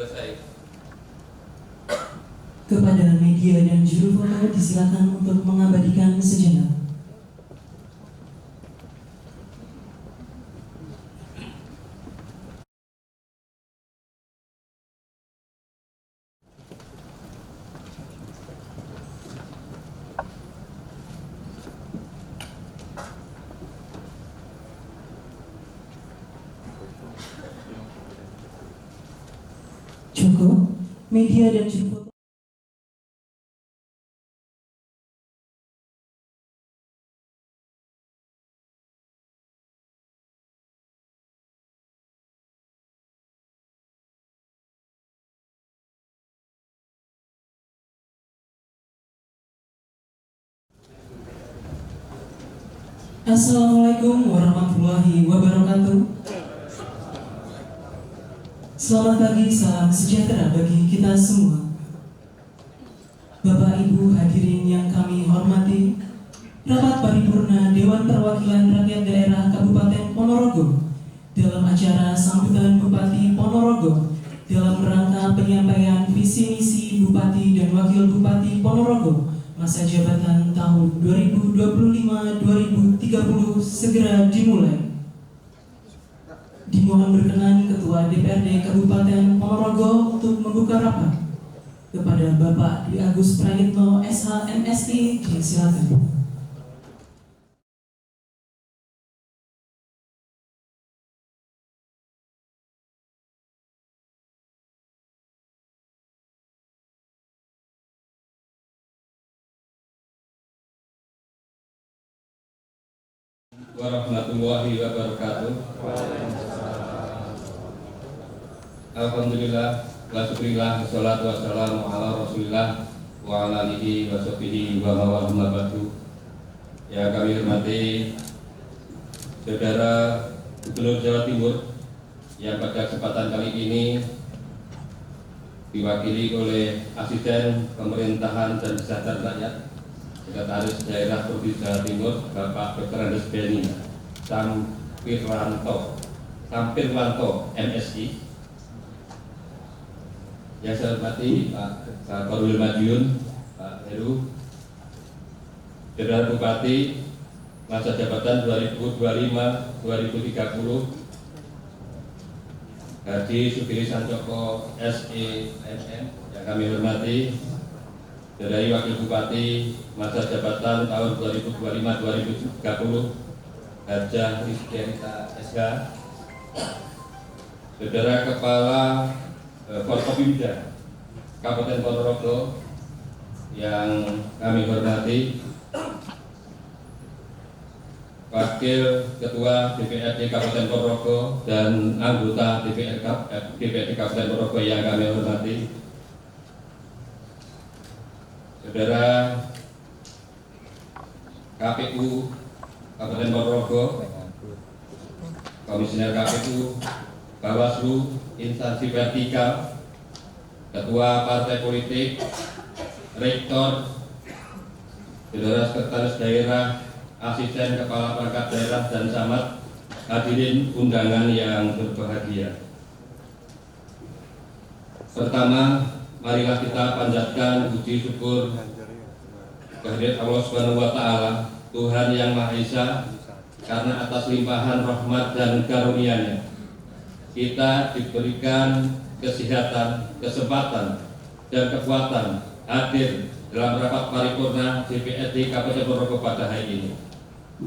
selesai. Kepada media dan juru foto disilakan untuk mengabadikan sejenak. Cukup, media dan juru foto. Assalamualaikum warahmatullahi wabarakatuh. Selamat pagi, salam sejahtera bagi kita semua. Bapak Ibu hadirin yang kami hormati, rapat paripurna Dewan Perwakilan Rakyat Daerah Kabupaten Ponorogo dalam acara sambutan Bupati Ponorogo dalam rangka penyampaian visi misi Bupati dan Wakil Bupati Ponorogo masa jabatan tahun 2025-2030 segera dimulai. Dimohon berkenan Ketua DPRD Kabupaten Ponorogo untuk membuka rapat. Kepada Bapak Dwi Agus Prayitno SH MSI, disilakan. Warahmatullahi wabarakatuh. Alhamdulillah, wasyukurillah, wassalatu wassalamu ala rasulillah wa ala alihi wa sahbihi wa mawahumma ba'du. Yang kami hormati Saudara Gubernur Jawa Timur yang pada kesempatan kali ini diwakili oleh Asisten Pemerintahan dan Kesejahteraan Rakyat Sekretaris Daerah Provinsi Jawa Timur Bapak Dr. Andes Beni Sampirwanto MSI. Yang saya hormati Pak Korwil Madiun, Pak Heru, Saudara Bupati masa jabatan 2025-2030, Hadi Sugiri Sancoko SEMM yang kami hormati, Saudari Wakil Bupati masa jabatan tahun 2025-2030, Hajah Rizkyarita SH, Saudara Kepala Forkopimda Kabupaten Ponorogo yang kami hormati, Wakil Ketua DPRD Kabupaten Ponorogo dan anggota DPRD Kabupaten Ponorogo yang kami hormati, Saudara KPU Kabupaten Ponorogo, Komisioner KPU, Bawaslu, instansi vertikal, Ketua Partai Politik, Rektor, Saudara Sekretaris Daerah, Asisten Kepala Perangkat Daerah dan Camat, hadirin undangan yang berbahagia. Pertama, marilah kita panjatkan puji syukur kehadirat Allah Subhanahu wa Ta'ala, Tuhan yang Maha Esa, karena atas limpahan rahmat dan karunia-Nya kita diberikan kesehatan, kesempatan, dan kekuatan hadir dalam rapat paripurna DPRD Kabupaten Ponorogo pada hari ini.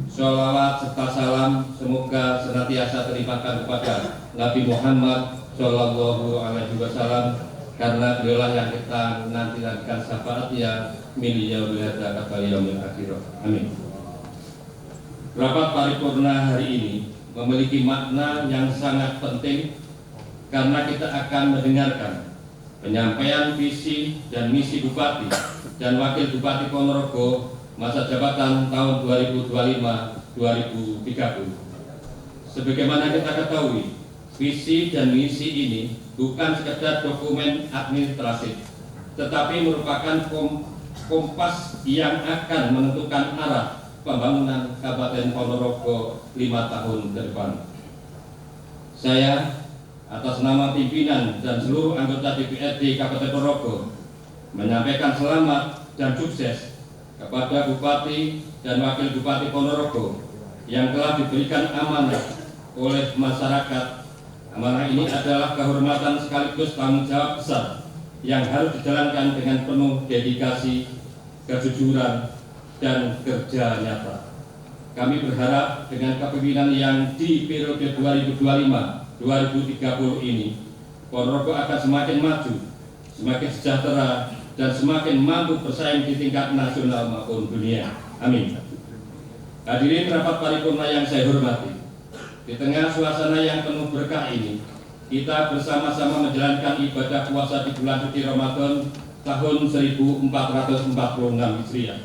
Sholawat serta salam semoga senantiasa terlimpahkan kepada Nabi Muhammad Shallallahu Alaihi Wasallam, karena beliaulah yang kita nanti-nantikan syafaatnya min yaumil hada kata yaumil akhirah. Amin. Rapat paripurna hari ini memiliki makna yang sangat penting karena kita akan mendengarkan penyampaian visi dan misi Bupati dan Wakil Bupati Ponorogo masa jabatan tahun 2025-2030. Sebagaimana kita ketahui, visi dan misi ini bukan sekedar dokumen administratif, tetapi merupakan kompas yang akan menentukan arah pembangunan Kabupaten Ponorogo 5 tahun ke depan. Saya atas nama pimpinan dan seluruh anggota DPRD Kabupaten Ponorogo menyampaikan selamat dan sukses kepada Bupati dan Wakil Bupati Ponorogo yang telah diberikan amanah oleh masyarakat. Amanah ini adalah kehormatan sekaligus tanggung jawab besar yang harus dijalankan dengan penuh dedikasi, kejujuran, dan kerja nyata. Kami berharap dengan kepemimpinan yang di periode 2025-2030 ini, Ponorogo akan semakin maju, semakin sejahtera, dan semakin mampu bersaing di tingkat nasional maupun dunia. Amin. Hadirin rapat paripurna yang saya hormati, di tengah suasana yang penuh berkah ini, kita bersama-sama menjalankan ibadah puasa di bulan suci Ramadan tahun 1446 Hijriah.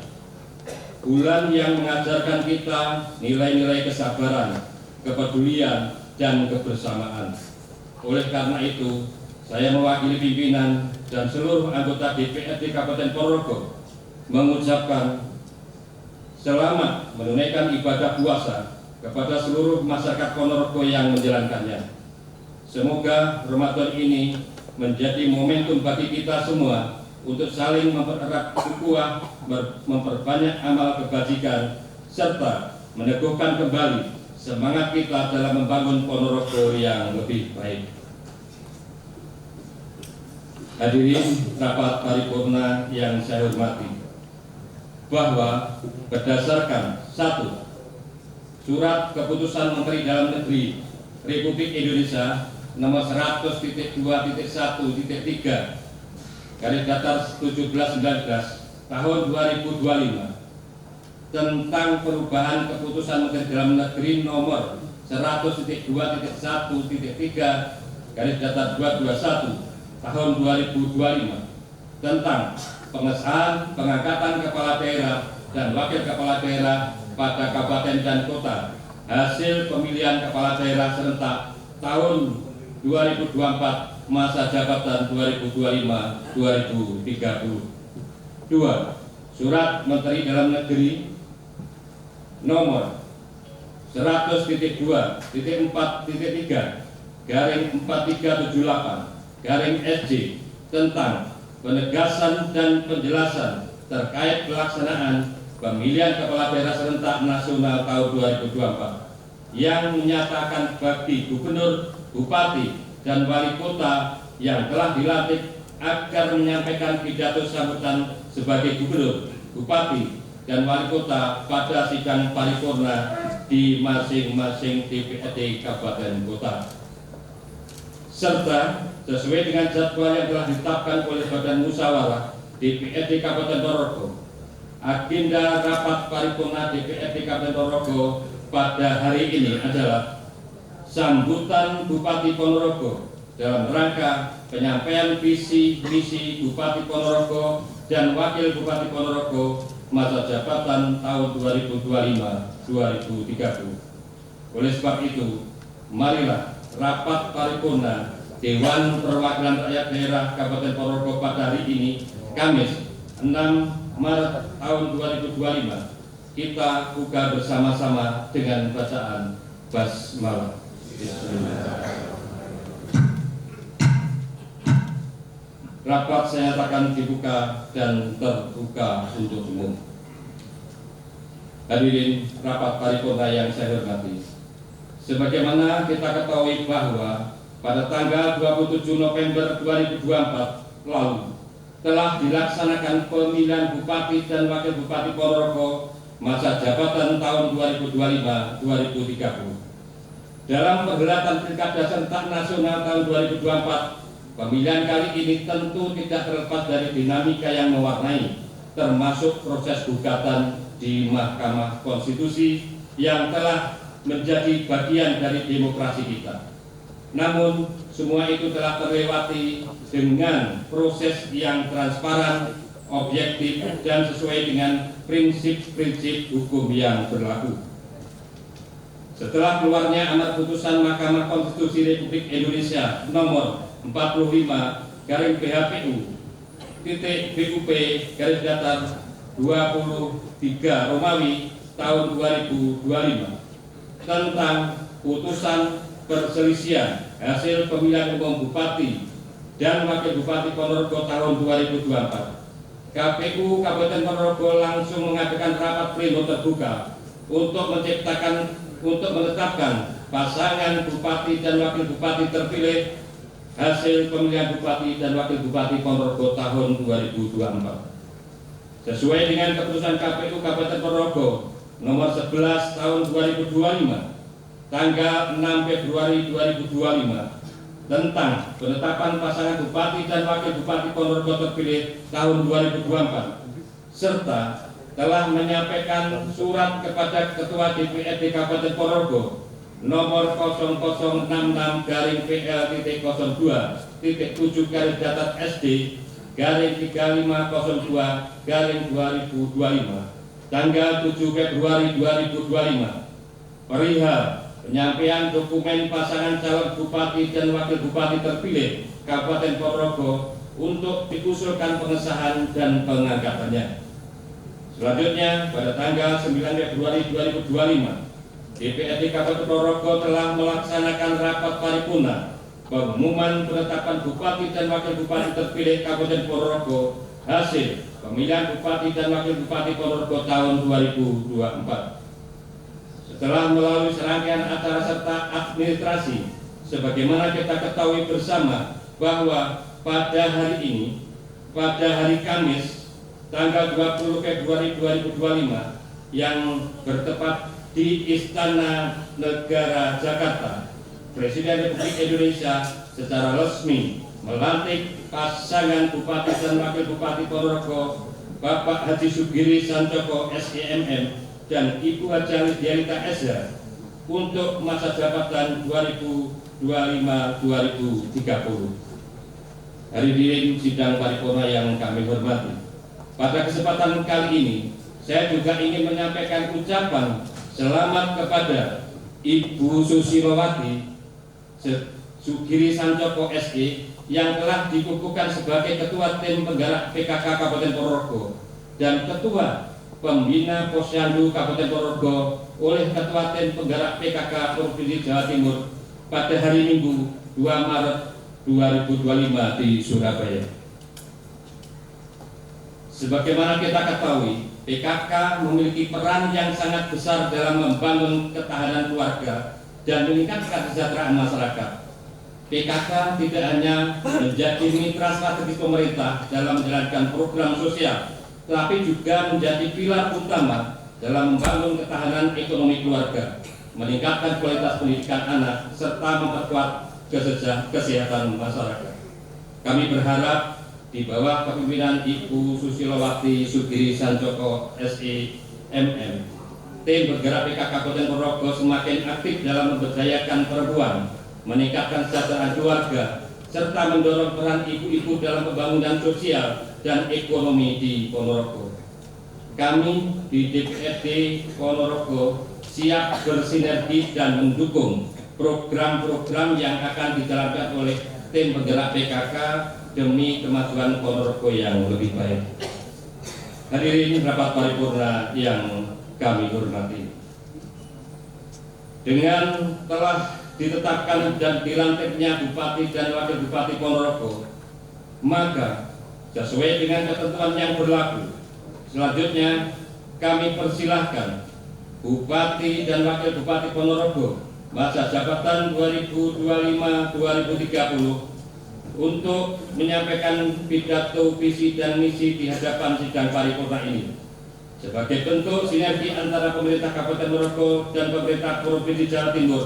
Bulan yang mengajarkan kita nilai-nilai kesabaran, kepedulian, dan kebersamaan. Oleh karena itu, saya mewakili pimpinan dan seluruh anggota DPRD Kabupaten Ponorogo mengucapkan selamat menunaikan ibadah puasa kepada seluruh masyarakat Ponorogo yang menjalankannya. Semoga Ramadan ini menjadi momentum bagi kita semua untuk saling mempererat ukhuwah, memperbanyak amal kebajikan, serta meneguhkan kembali semangat kita dalam membangun Ponorogo yang lebih baik. Hadirin rapat paripurna yang saya hormati, bahwa berdasarkan 1. Surat Keputusan Menteri Dalam Negeri Republik Indonesia nomor 100.2.1.3 garis datar 1719 tahun 2025 tentang perubahan Keputusan Menteri Dalam Negeri nomor 100.2.1.3 garis datar 221 tahun 2025 tentang pengesahan pengangkatan kepala daerah dan wakil kepala daerah pada kabupaten dan kota hasil pemilihan kepala daerah serentak tahun 2024 masa jabatan 2025-2030. 2. Surat Menteri Dalam Negeri nomor 100.2.4.3 garing 4378 garing SJ tentang penegasan dan penjelasan terkait pelaksanaan pemilihan kepala daerah serentak nasional tahun 2024 yang menyatakan bagi gubernur, bupati, dan wali kota yang telah dilantik agar menyampaikan pidato sambutan sebagai gubernur, bupati, dan wali kota pada sidang paripurna di masing-masing DPRD Kabupaten Kota, serta sesuai dengan jadwal yang telah ditetapkan oleh Badan Musyawarah DPRD Kabupaten Ponorogo. Agenda rapat paripurna DPRD Kabupaten Ponorogo pada hari ini adalah sambutan Bupati Ponorogo dalam rangka penyampaian visi misi Bupati Ponorogo dan Wakil Bupati Ponorogo masa jabatan tahun 2025-2030. Oleh sebab itu, marilah rapat paripurna Dewan Perwakilan Rakyat Daerah Kabupaten Ponorogo pada hari ini, Kamis 6 Maret tahun 2025, kita buka bersama-sama dengan bacaan basmalah. Rapat saya nyatakan dibuka dan terbuka untuk umum. Hadirin rapat paripurna yang saya hormati, sebagaimana kita ketahui bahwa pada tanggal 27 November 2024 lalu telah dilaksanakan pemilihan Bupati dan Wakil Bupati Ponorogo masa jabatan tahun 2025-2030. Dalam perhelatan Pilkada serentak nasional tahun 2024, pemilihan kali ini tentu tidak terlepas dari dinamika yang mewarnai, termasuk proses gugatan di Mahkamah Konstitusi yang telah menjadi bagian dari demokrasi kita. Namun, semua itu telah terlewati dengan proses yang transparan, objektif, dan sesuai dengan prinsip-prinsip hukum yang berlaku. Setelah keluarnya amar putusan Mahkamah Konstitusi Republik Indonesia nomor 45 garing PHPU titik BUP garis datar 23 Romawi tahun 2025 tentang putusan perselisihan hasil pemilihan umum Bupati dan Wakil Bupati Ponorogo tahun 2024. KPU Kabupaten Ponorogo langsung mengadakan rapat pleno terbuka untuk menetapkan pasangan Bupati dan Wakil Bupati terpilih hasil pemilihan Bupati dan Wakil Bupati Ponorogo tahun 2024. Sesuai dengan keputusan KPU Kabupaten Ponorogo nomor 11 tahun 2025 tanggal 6 Februari 2025 tentang penetapan pasangan Bupati dan Wakil Bupati Ponorogo terpilih tahun 2024 serta telah menyampaikan surat kepada Ketua DPRD Kabupaten Ponorogo nomor 0066-PT02/SD-3502/2025 tanggal 7 Februari 2025 perihal penyampaian dokumen pasangan calon Bupati dan Wakil Bupati terpilih Kabupaten Ponorogo untuk diusulkan pengesahan dan pengangkatannya. Selanjutnya, pada tanggal 9 Februari 2025, DPRD Kabupaten Ponorogo telah melaksanakan rapat paripurna pengumuman penetapan Bupati dan Wakil Bupati terpilih Kabupaten Ponorogo hasil pemilihan Bupati dan Wakil Bupati Ponorogo tahun 2024. Setelah melalui serangkaian acara serta administrasi, sebagaimana kita ketahui bersama bahwa pada hari Kamis, tanggal 20 Februari 2025, yang bertepat di Istana Negara Jakarta, Presiden Republik Indonesia secara resmi melantik pasangan Bupati dan Wakil Bupati Ponorogo, Bapak Haji Sugiri Sancoko SEMM dan Ibu Haja Lidianita SH untuk masa jabatan 2025-2030. Hadirin sidang paripurna yang kami hormati, pada kesempatan kali ini saya juga ingin menyampaikan ucapan selamat kepada Ibu Susilowati Sugiri Sancoko SE yang telah dikukuhkan sebagai Ketua Tim Penggerak PKK Kabupaten Ponorogo dan Ketua Pembina Posyandu Kabupaten Ponorogo oleh Ketua Tim Penggerak PKK Provinsi Jawa Timur pada hari Minggu 2 Maret 2025 di Surabaya. Sebagaimana kita ketahui, PKK memiliki peran yang sangat besar dalam membangun ketahanan keluarga dan meningkatkan kesejahteraan masyarakat. PKK tidak hanya menjadi mitra strategis pemerintah dalam menjalankan program sosial, tetapi juga menjadi pilar utama dalam membangun ketahanan ekonomi keluarga, meningkatkan kualitas pendidikan anak, serta memperkuat kesehatan masyarakat. Kami berharap di bawah kepemimpinan Ibu Susilowati Sugiri Sancoko SEMM, tim bergerak PKK Kabupaten Ponorogo semakin aktif dalam memberdayakan perempuan, meningkatkan kesejahteraan keluarga, serta mendorong peran ibu-ibu dalam pembangunan sosial dan ekonomi di Ponorogo. Kami di DPRD Ponorogo siap bersinergi dan mendukung program-program yang akan dijalankan oleh tim penggerak PKK demi kemajuan Ponorogo yang lebih baik. Hadirin rapat paripurna yang kami hormati, dengan telah ditetapkan dan dilantiknya Bupati dan Wakil Bupati Ponorogo, maka sesuai dengan ketentuan yang berlaku, selanjutnya kami persilahkan Bupati dan Wakil Bupati Ponorogo masa jabatan 2025-2030 untuk menyampaikan pidato visi dan misi di hadapan sidang paripurna ini. Sebagai bentuk sinergi antara pemerintah Kabupaten Ponorogo dan pemerintah Provinsi Jawa Timur,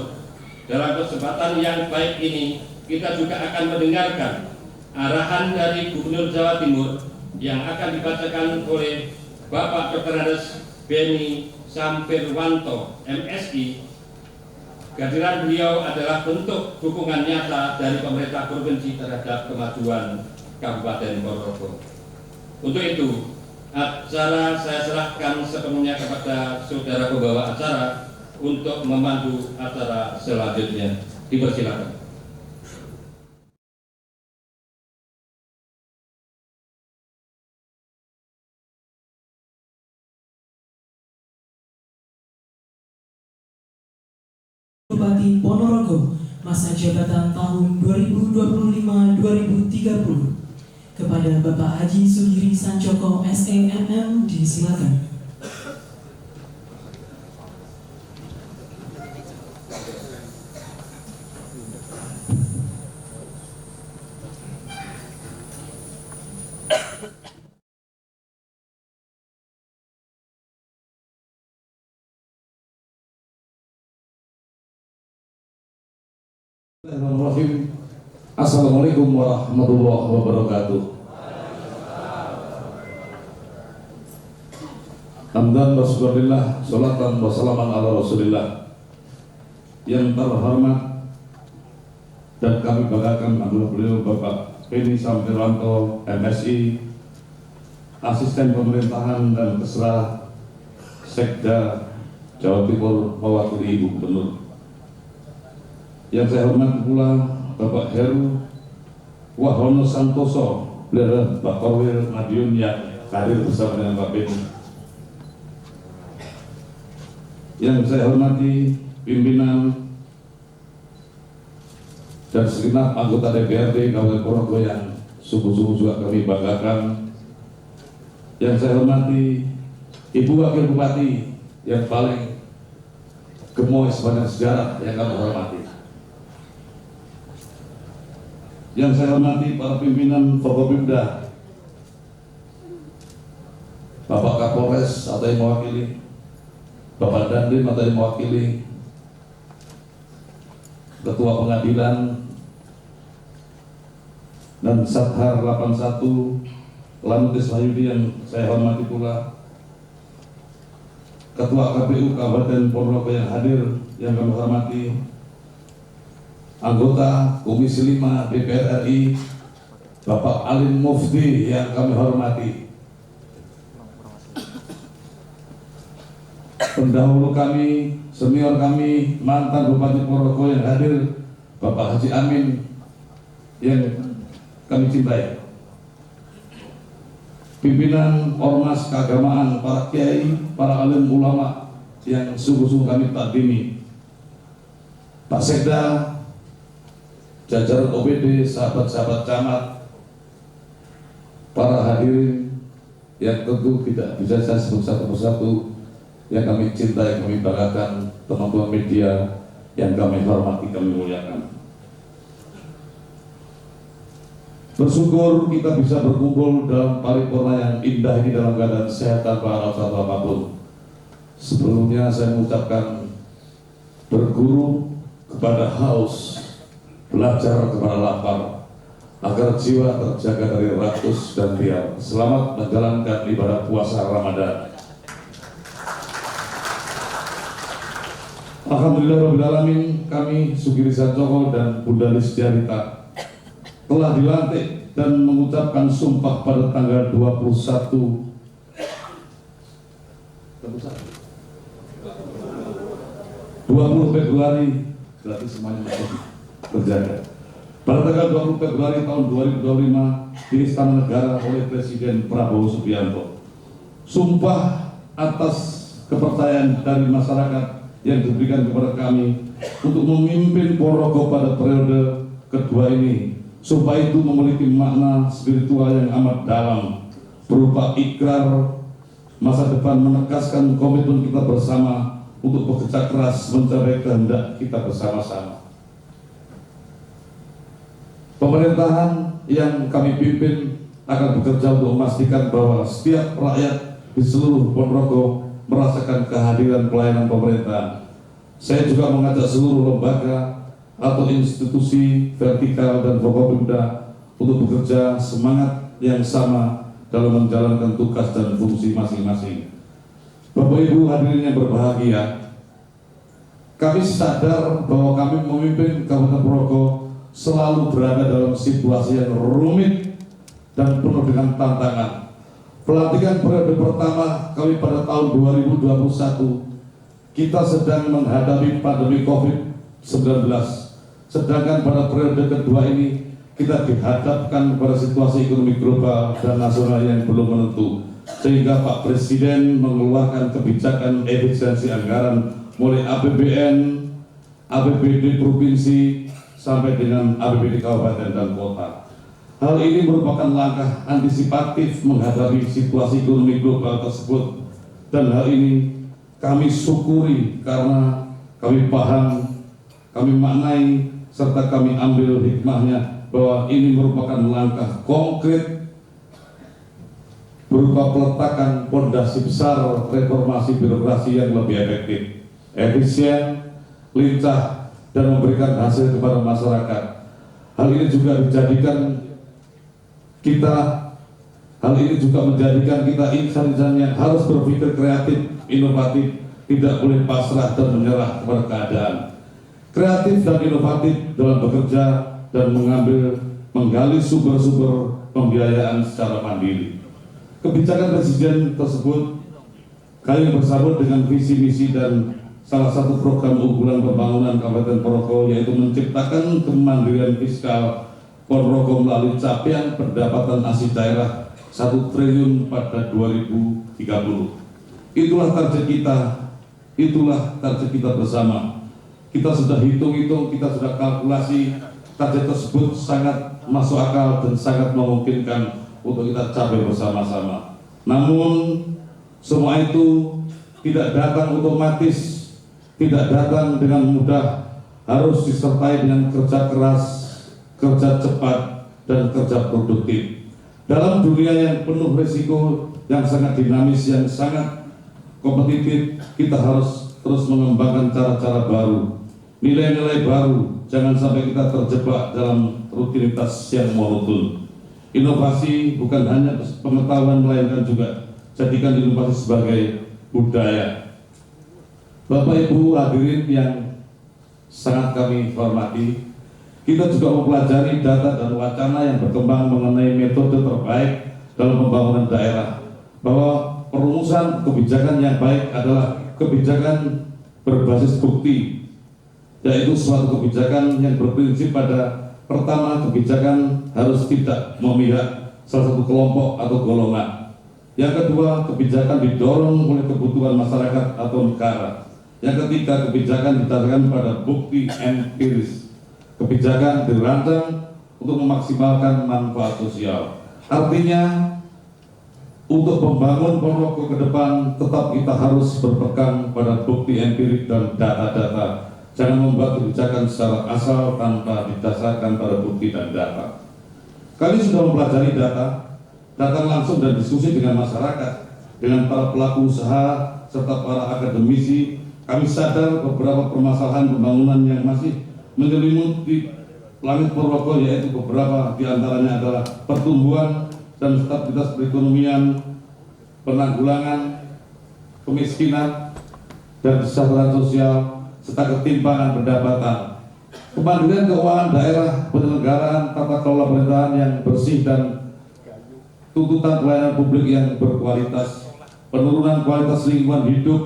dalam kesempatan yang baik ini kita juga akan mendengarkan arahan dari Gubernur Jawa Timur yang akan dibacakan oleh Bapak Dr. Andes Beni Sampirwanto MSI. Kehadiran beliau adalah bentuk dukungan nyata dari pemerintah provinsi terhadap kemajuan Kabupaten Ponorogo. Untuk itu, acara saya serahkan sepenuhnya kepada saudara pembawa acara untuk memandu acara selanjutnya. Dipersilakan. Bupati Ponorogo masa jabatan tahun 2025-2030 kepada Bapak Haji Sugiri Sancoko SEMM disilakan. Bismillahirrahmanirrahim. Assalamualaikum warahmatullahi wabarakatuh. Hamdan wa syukurillah, sholatan wa salaman ala rasulillah. Yang terhormat dan kami banggakan adalah beliau Bapak Penny Sampiranto MSI, Asisten Pemerintahan dan Kesra Sekda Jawa Timur mewakili Ibu Gubernur. Yang saya hormati pula Bapak Heru Wahono Santoso, beliau adalah Pak Korwil Madiun yang hadir bersama dengan Pak Penny. Yang saya hormati pimpinan dan segenap anggota DPRD Kabupaten Ponorogo yang sungguh-sungguh juga kami banggakan. Yang saya hormati Ibu Wakil Bupati yang paling gemoy sepanjang sejarah yang kami hormati. Yang saya hormati para pimpinan Forkopimda, Bapak Kapolres atau yang mewakili, Bapak Dandim atau yang mewakili, Ketua Pengadilan, dan Sathar 81 Lamutis Wahyudi yang saya hormati pula, Ketua KPU Kabupaten Ponorogo yang hadir yang kami hormati, anggota Komisi 5 DPR RI Bapak Alim Mufti yang kami hormati, pendahulu kami, senior kami, mantan Bupati Ponorogo yang hadir Bapak Haji Amin yang kami cintai, pimpinan ormas keagamaan, para kiai, para alim ulama yang sungguh-sungguh kami takdimi, Pak Sekda, jajaran OPD, sahabat-sahabat camat, para hadirin yang tentu tidak bisa saya sebut satu persatu, yang kami cintai, kami banggakan, teman-teman media yang kami hormati, kami muliakan. Bersyukur kita bisa berkumpul dalam paripurna yang indah ini dalam keadaan sehat tanpa alasan apapun. Sebelumnya saya mengucapkan berguru kepada haus, belajar kepada lapar, agar jiwa terjaga dari rakus dan biar. Selamat menjalankan ibadah puasa Ramadan. Alhamdulillahirrahmanirrahim, kami Sugiri Sancoko dan Bunda Listiarita telah dilantik dan mengucapkan sumpah pada tanggal 21 Februari, berarti semuanya masih terjaga. Pada tanggal 20 Februari tahun 2025 di Istana Negara oleh Presiden Prabowo Subianto. Sumpah atas kepercayaan dari masyarakat yang diberikan kepada kami untuk memimpin Ponorogo pada periode kedua ini. Sumpah itu memiliki makna spiritual yang amat dalam, berupa ikrar masa depan, menegaskan komitmen kita bersama untuk bekerja keras mencapai kehendak kita bersama-sama. Pemerintahan yang kami pimpin akan bekerja untuk memastikan bahwa setiap rakyat di seluruh Ponorogo merasakan kehadiran pelayanan pemerintahan. Saya juga mengajak seluruh lembaga atau institusi vertikal dan Forkopimda untuk bekerja semangat yang sama dalam menjalankan tugas dan fungsi masing-masing. Bapak Ibu hadirin yang berbahagia, kami sadar bahwa kami memimpin Kabupaten Ponorogo selalu berada dalam situasi yang rumit dan penuh dengan tantangan. Pelantikan periode pertama kami pada tahun 2021, kita sedang menghadapi pandemi COVID-19. Sedangkan pada periode kedua ini kita dihadapkan pada situasi ekonomi global dan nasional yang belum menentu, sehingga Pak Presiden mengeluarkan kebijakan efisiensi anggaran mulai APBN, APBD provinsi, sampai dengan APBD kabupaten dan kota. Hal ini merupakan langkah antisipatif menghadapi situasi ekonomi global tersebut, dan hal ini kami syukuri karena kami paham, kami maknai, serta kami ambil hikmahnya bahwa ini merupakan langkah konkret berupa peletakan fondasi besar reformasi birokrasi yang lebih efektif, efisien, lincah, dan memberikan hasil kepada masyarakat. Hal ini juga menjadikan kita insan-insan yang harus berpikir kreatif, inovatif, tidak boleh pasrah dan menyerah kepada keadaan. Kreatif dan inovatif dalam bekerja dan menggali sumber-sumber pembiayaan secara mandiri. Kebijakan Presiden tersebut kami bersambut dengan visi misi dan salah satu program unggulan pembangunan Kabupaten Ponorogo, yaitu menciptakan kemandirian fiskal Ponorogo melalui capaian pendapatan asli daerah 1 triliun pada 2030. Itulah target kita bersama. Kita sudah hitung-hitung, kita sudah kalkulasi, target tersebut sangat masuk akal dan sangat memungkinkan untuk kita capai bersama-sama. Namun semua itu tidak datang otomatis, tidak datang dengan mudah, harus disertai dengan kerja keras, kerja cepat, dan kerja produktif. Dalam dunia yang penuh risiko, yang sangat dinamis, yang sangat kompetitif, kita harus terus mengembangkan cara-cara baru, nilai-nilai baru. Jangan sampai kita terjebak dalam rutinitas yang monoton. Inovasi bukan hanya pengetahuan, melainkan juga jadikan inovasi sebagai budaya. Bapak Ibu hadirin yang sangat kami hormati, kita juga mempelajari data dan wacana yang berkembang mengenai metode terbaik dalam pembangunan daerah, bahwa perumusan kebijakan yang baik adalah kebijakan berbasis bukti, yaitu suatu kebijakan yang berprinsip pada pertama, kebijakan harus tidak memihak salah satu kelompok atau golongan. Yang kedua, kebijakan didorong oleh kebutuhan masyarakat atau negara. Yang ketiga, kebijakan didasarkan pada bukti empiris. Kebijakan dirancang untuk memaksimalkan manfaat sosial. Artinya, untuk membangun Ponorogo ke depan, tetap kita harus berpegang pada bukti empirik dan data-data. Jangan membuat kebijakan secara asal tanpa didasarkan pada bukti dan data. Kami sudah mempelajari data, datang langsung dan diskusi dengan masyarakat, dengan para pelaku usaha, serta para akademisi. Kami sadar beberapa permasalahan pembangunan yang masih menyelimuti langit Ponorogo, yaitu beberapa diantaranya adalah pertumbuhan dan stabilitas perekonomian, penanggulangan kemiskinan, dan kesejahteraan sosial, serta ketimpangan pendapatan. Kemandirian keuangan daerah, penyelenggaraan tata kelola pemerintahan yang bersih, dan tuntutan pelayanan publik yang berkualitas, penurunan kualitas lingkungan hidup,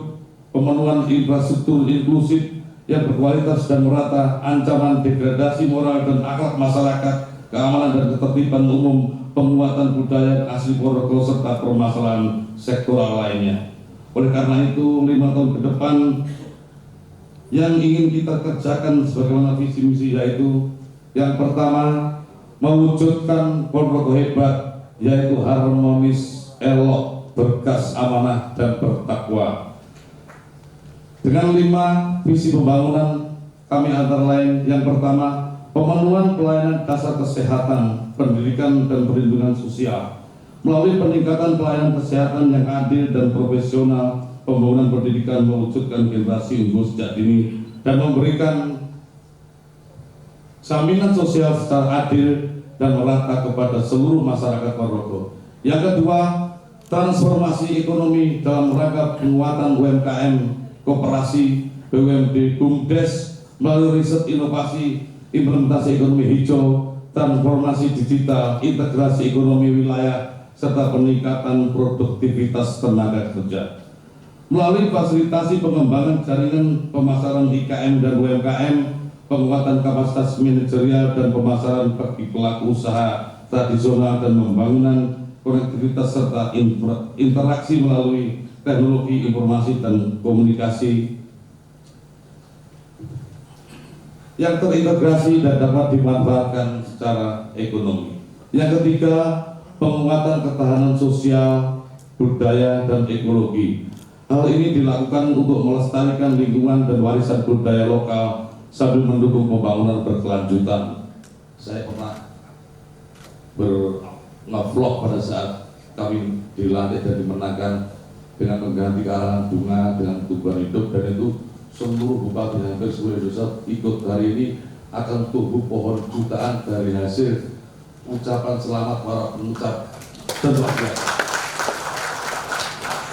pemenuhan infrastruktur inklusif yang berkualitas dan merata, ancaman degradasi moral dan akhlak masyarakat, keamanan dan ketertiban umum, penguatan budaya asli Ponorogo, serta permasalahan sektoral lainnya. Oleh karena itu, 5 tahun ke depan yang ingin kita kerjakan sebagaimana visi misi, yaitu yang pertama, mewujudkan Ponorogo hebat, yaitu harmonis, elok, berkas, amanah, dan bertakwa. Dengan 5 visi pembangunan kami antara lain, yang pertama, pemenuhan pelayanan dasar kesehatan, pendidikan, dan perlindungan sosial melalui peningkatan pelayanan kesehatan yang adil dan profesional, pembangunan pendidikan, mewujudkan generasi unggul sejak dini, dan memberikan jaminan sosial secara adil dan merata kepada seluruh masyarakat Ponorogo. Yang kedua, transformasi ekonomi dalam rangka penguatan UMKM, koperasi, BUMD, BUMDes melalui riset inovasi, implementasi ekonomi hijau, transformasi digital, integrasi ekonomi wilayah, serta peningkatan produktivitas tenaga kerja. Melalui fasilitasi pengembangan jaringan pemasaran IKM dan UMKM, penguatan kapasitas manajerial dan pemasaran bagi pelaku usaha tradisional, dan pembangunan konektivitas serta interaksi melalui teknologi informasi dan komunikasi. yang terintegrasi dan dapat dimanfaatkan secara ekonomi. Yang ketiga, penguatan ketahanan sosial, budaya, dan ekologi. Hal ini dilakukan untuk melestarikan lingkungan dan warisan budaya lokal sambil mendukung pembangunan berkelanjutan. Saya pernah nge-vlog pada saat kami dilantik dan dimenangkan dengan mengganti karangan bunga dengan tumbuhan hidup, dan itu seluruh bupati hampir seluruh Indonesia ikut. Hari ini akan tumbuh pohon jutaan dari hasil ucapan selamat para pengucap dan rakyat.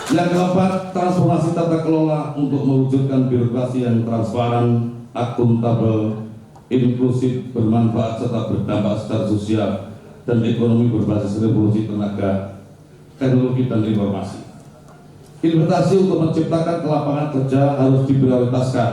Yang keempat, transformasi tata kelola untuk mewujudkan birokrasi yang transparan, akuntabel, inklusif, bermanfaat, serta berdampak secara sosial dan ekonomi berbasis revolusi tenaga, teknologi, dan informasi. Investasi untuk menciptakan lapangan kerja harus diprioritaskan.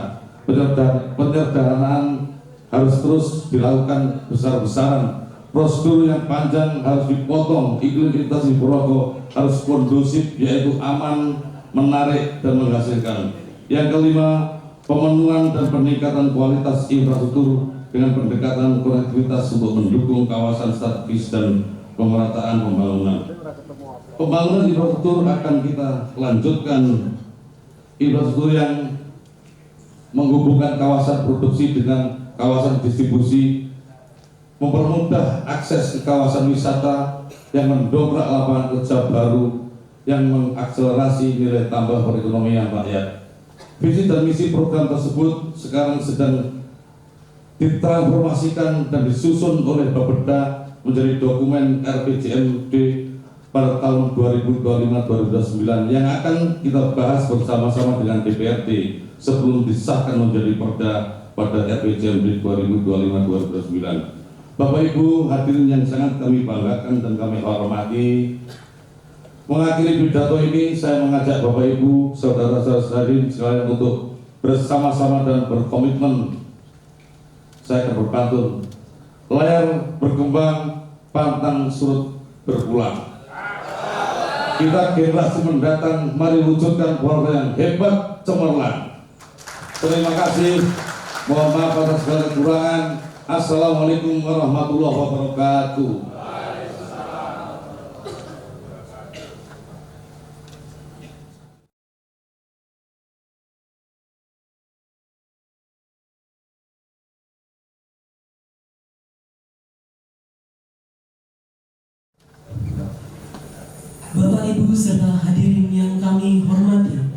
Penyederhanaan harus terus dilakukan besar-besaran. Prosedur yang panjang harus dipotong. Iklim investasi Ponorogo harus kondusif, yaitu aman, menarik, dan menghasilkan. Yang kelima, pemenuhan dan peningkatan kualitas infrastruktur dengan pendekatan konektivitas untuk mendukung kawasan strategis dan pemerataan pembangunan. Pembangunan infrastruktur akan kita lanjutkan, infrastruktur yang menghubungkan kawasan produksi dengan kawasan distribusi, mempermudah akses ke kawasan wisata yang mendongkrak lapangan kerja baru, yang mengakselerasi nilai tambah perekonomian rakyat. Visi dan misi program tersebut sekarang sedang ditransformasikan dan disusun oleh Bapeda menjadi dokumen RPJMD pada tahun 2025-2029 yang akan kita bahas bersama-sama dengan DPRD sebelum disahkan menjadi perda pada RPJMD 2025-2029. Bapak Ibu hadirin yang sangat kami banggakan dan kami hormati, mengakhiri pidato ini saya mengajak Bapak Ibu, saudara-saudara hadirin sekalian untuk bersama-sama dan berkomitmen. Saya akan berpantun, layar berkembang, pantang surut berpulang. Kita generasi mendatang, mari wujudkan Ponorogo yang hebat, cemerlang. Terima kasih, mohon maaf atas segala kekurangan. Assalamualaikum warahmatullahi wabarakatuh. Bapak, Ibu, serta hadirin yang kami hormati,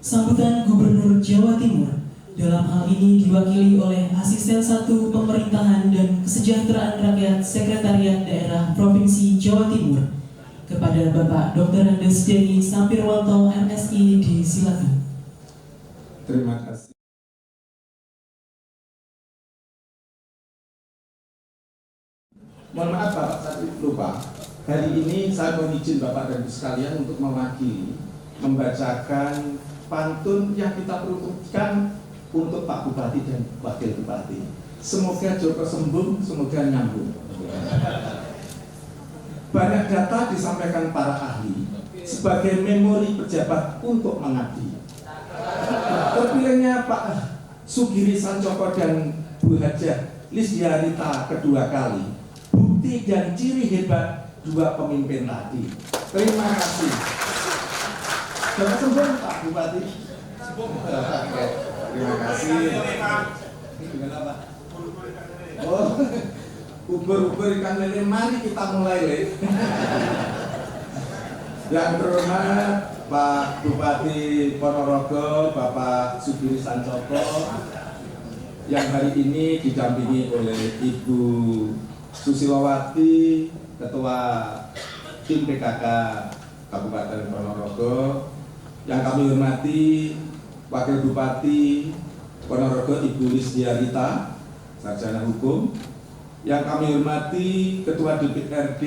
sambutan Gubernur Jawa Timur dalam hal ini diwakili oleh Asisten 1 Pemerintahan dan Kesejahteraan Rakyat Sekretariat Daerah Provinsi Jawa Timur kepada Bapak Dr. Andes Denny Sampirwanto MSI, disilakan. Terima kasih. Mohon maaf Bapak, saya lupa. Hari ini saya mohon izin Bapak dan Ibu sekalian untuk mewakili membacakan pantun yang kita peruntukkan untuk Pak Bupati dan Wakil Bupati. Semoga Joko sembung, semoga nyambung. Banyak data disampaikan para ahli sebagai memori pejabat untuk mengabdi. Terpilihnya Pak Sugiri Sancoko dan Bu Hajah Lisdiarita kedua kali, bukti dan ciri hebat dua pemimpin tadi. Terima kasih. Joko sembung Pak Bupati. Terima kasih. Dengan apa? Oh, ubur-ubur ikan lele, mari kita mulai, Le. Yang terhormat Pak Bupati Ponorogo, Bapak Sugiri Sancoko, yang hari ini didampingi oleh Ibu Susilowati, Ketua Tim PKK Kabupaten Ponorogo, yang kami hormati Wakil Bupati Ponorogo Ibu Lisdiarita, Sarjana Hukum, yang kami hormati Ketua DPRD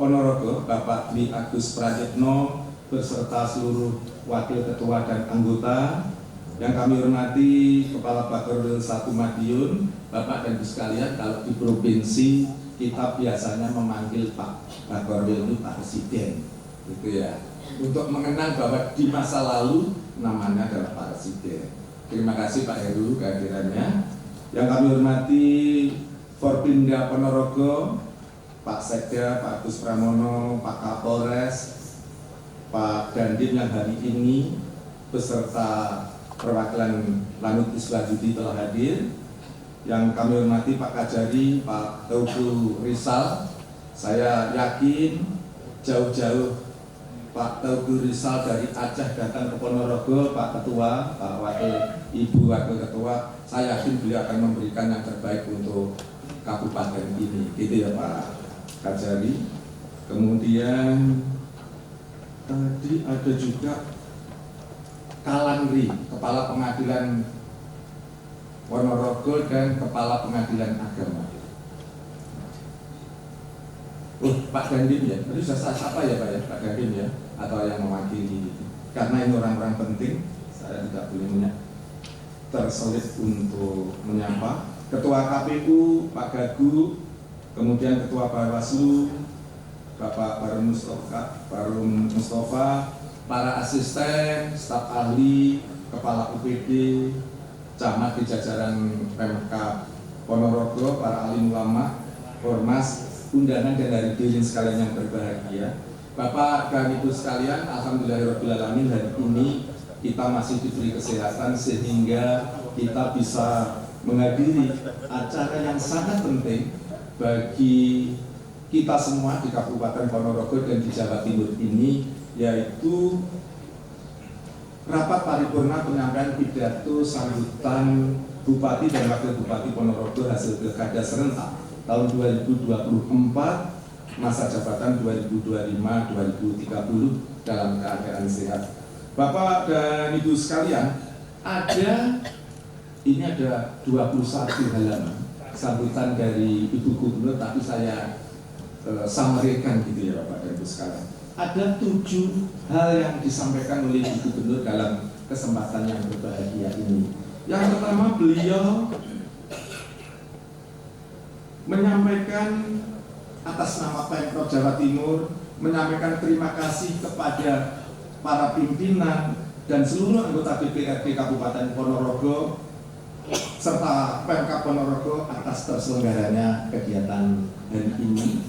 Ponorogo Bapak Dwi Agus Prajetno beserta seluruh Wakil Ketua dan anggota, yang kami hormati Kepala Bakorwil 1 Madiun, Bapak dan Ibu sekalian. Kalau di provinsi kita biasanya memanggil Pak Bakorwil itu Pak Presiden, gitu ya, untuk mengenang bahwa di masa lalu namanya adalah Pak Presiden. Terima kasih Pak Heru kehadirannya. Yang kami hormati Forpinda Ponorogo, Pak Sekda, Pak Agus Pramono, Pak Kapolres, Pak Dandim yang hari ini beserta perwakilan Lanut Iswajudi telah hadir. Yang kami hormati Pak Kajari, Pak Teuku Rizal. Saya yakin jauh-jauh Pak Teuku Rizal dari Aceh datang ke Ponorogo, Pak Ketua, Pak Wakil, Ibu Wakil Ketua, saya yakin beliau akan memberikan yang terbaik untuk kabupaten ini, gitu ya Pak Kajari. Kemudian tadi ada juga Kalangri, Kepala Pengadilan Ponorogo dan Kepala Pengadilan Agama. Pak Dandim ya, tadi sudah siapa ya Pak ya, Pak Dandim ya, atau yang mewakili itu. Karena ini orang-orang penting, saya tidak boleh terselip untuk menyapa. Ketua KPU Pak Gagu, kemudian Ketua Bawaslu Bapak Barum Mustafa, para asisten, staf ahli, kepala UPD, camat di jajaran Pemkab Ponorogo, para alim ulama, ormas, undangan dan hadirin sekalian yang berbahagia. Bapak dan Ibu sekalian, alhamdulillahirobbilalamin, hari ini kita masih diberi kesehatan sehingga kita bisa menghadiri acara yang sangat penting bagi kita semua di Kabupaten Ponorogo dan di Jawa Timur ini, yaitu rapat paripurna penyampaian pidato sambutan Bupati dan Wakil Bupati Ponorogo hasil Pilkada serentak tahun 2024, masa jabatan 2025-2030 dalam keadaan sehat. Bapak dan Ibu sekalian, ini ada 21 halaman sambutan dari Ibu Gubernur, tapi saya samarkan gitu ya Bapak dan Ibu sekalian. Ada 7 hal yang disampaikan oleh Ibu Gubernur dalam kesempatan yang berbahagia ini. Yang pertama, beliau menyampaikan atas nama Pemprov Jawa Timur, menyampaikan terima kasih kepada para pimpinan dan seluruh anggota DPRD Kabupaten Ponorogo serta Pemkab Ponorogo atas terselenggaranya kegiatan hari ini.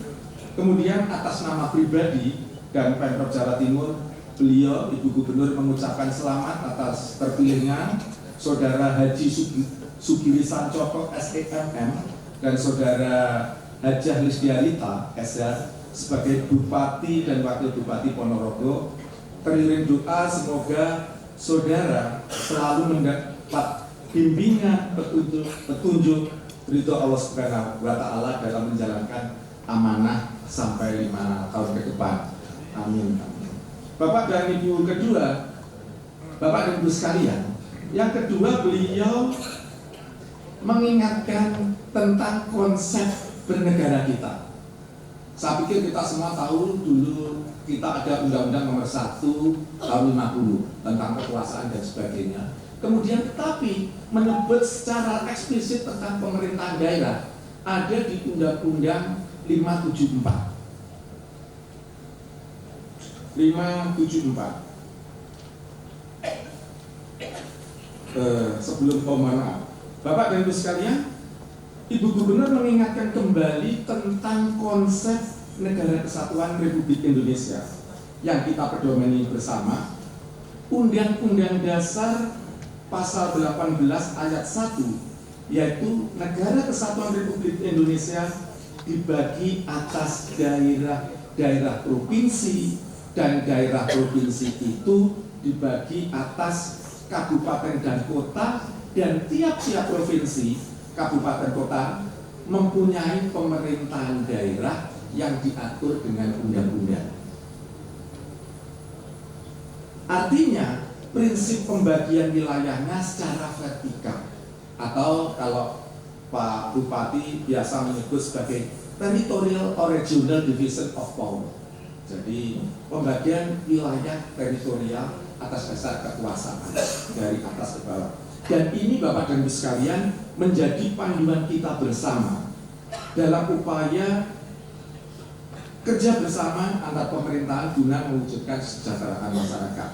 Kemudian atas nama pribadi dan Pemprov Jawa Timur, beliau Ibu Gubernur mengucapkan selamat atas terpilihnya Saudara Haji Sugiri Sancoko SEMM dan Saudara Hajah Lisdiarita SH sebagai Bupati dan Wakil Bupati Ponorogo. Teriring doa semoga saudara selalu mendapat bimbingan, petunjuk ridho Allah Subhanahu wa Ta'ala dalam menjalankan amanah sampai 5 tahun ke depan. Amin. Bapak dan Ibu kedua, Bapak dan Ibu sekalian, yang kedua beliau mengingatkan tentang konsep bernegara kita. Saya pikir kita semua tahu dulu kita ada Undang-Undang Nomor 1 Tahun 50 tentang kekuasaan dan sebagainya. Kemudian tetapi menyebut secara eksplisit tentang pemerintahan daerah ada di Undang-Undang 574. Sebelum maaf, Bapak dan Ibu sekalian, Ibu Gubernur mengingatkan kembali tentang konsep Negara Kesatuan Republik Indonesia yang kita pedomani bersama. Undang-Undang Dasar Pasal 18 Ayat 1, yaitu Negara Kesatuan Republik Indonesia dibagi atas daerah provinsi, dan daerah provinsi itu dibagi atas kabupaten dan kota, dan tiap-tiap provinsi, kabupaten kota mempunyai pemerintahan daerah yang diatur dengan undang-undang. Artinya prinsip pembagian wilayahnya secara vertikal, atau kalau Pak Bupati biasa menyebut sebagai territorial or regional division of power. Jadi pembagian wilayah teritorial atas dasar kekuasaan dari atas ke bawah. Dan ini Bapak dan Ibu sekalian menjadi panduan kita bersama dalam upaya kerja bersama antar pemerintahan guna mewujudkan kesejahteraan masyarakat.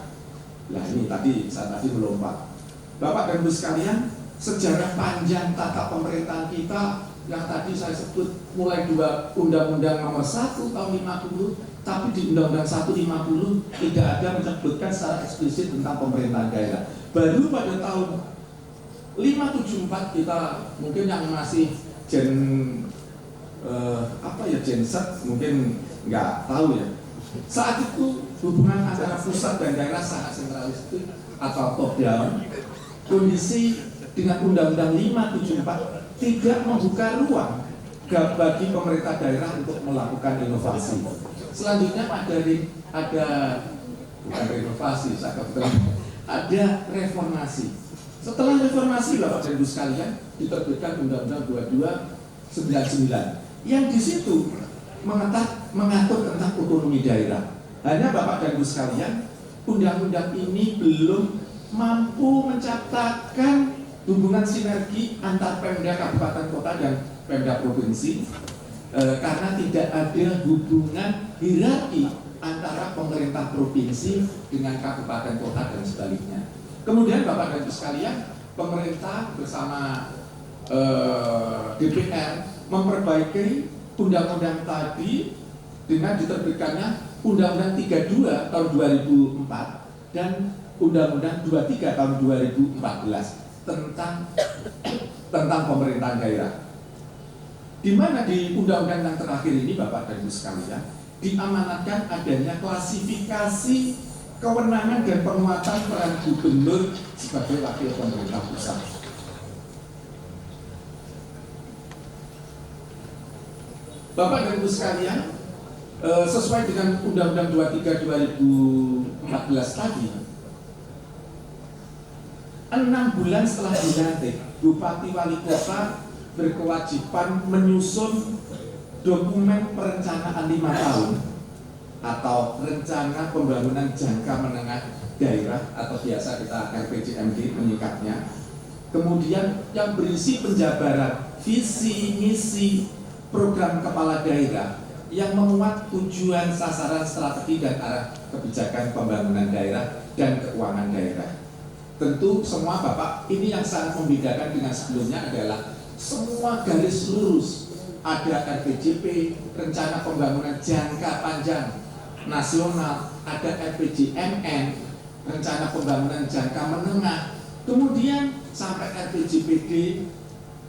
Nah ini saya tadi melompat. Bapak dan Ibu sekalian, sejarah panjang tata pemerintahan kita yang tadi saya sebut mulai dua Undang-Undang Nomor 1 tahun 50, tapi di Undang-Undang 150 tidak ada menyebutkan secara eksplisit tentang pemerintahan daerah. Baru pada tahun 574 kita mungkin yang masih Gen Gen Z mungkin nggak tahu ya. Saat itu hubungan antara pusat dan daerah sangat sentralistik atau top down. Kondisi dengan Undang-Undang 574 tidak membuka ruang bagi pemerintah daerah untuk melakukan inovasi. Selanjutnya ada bukan renovasi, ada reformasi. Setelah reformasi, Bapak dan Ibu sekalian, diterbitkan Undang-Undang 2299 yang di situ mengatur tentang otonomi daerah. Hanya Bapak dan Ibu sekalian, undang-undang ini belum mampu menciptakan hubungan sinergi antar Pemda kabupaten kota dan Pemda provinsi karena tidak ada hubungan hierarki antara pemerintah provinsi dengan kabupaten kota dan sebaliknya. Kemudian Bapak dan Ibu sekalian, pemerintah bersama DPR memperbaiki undang-undang tadi dengan diterbitkannya Undang-Undang 32 tahun 2004 dan Undang-Undang 23 tahun 2014 tentang pemerintahan daerah. Di mana di undang-undang yang terakhir ini Bapak dan Ibu sekalian diamanatkan adanya klasifikasi kewenangan dan penguatan peran gubernur sebagai wakil pemerintah pusat. Bapak dan Ibu sekalian, sesuai dengan Undang-Undang 23 2014 tadi, 6 bulan setelah dilantik, Bupati Wali Kota berkewajiban menyusun dokumen perencanaan 5 tahun atau rencana pembangunan jangka menengah daerah atau biasa kita RPJMD menyingkatnya. Kemudian yang berisi penjabaran visi, misi, program kepala daerah yang memuat tujuan, sasaran, strategi dan arah kebijakan pembangunan daerah dan keuangan daerah. Tentu semua Bapak, ini yang sangat membedakan dengan sebelumnya adalah semua garis lurus. Ada RPJP, rencana pembangunan jangka panjang nasional, ada RPJMN, rencana pembangunan jangka menengah, kemudian sampai RPJPD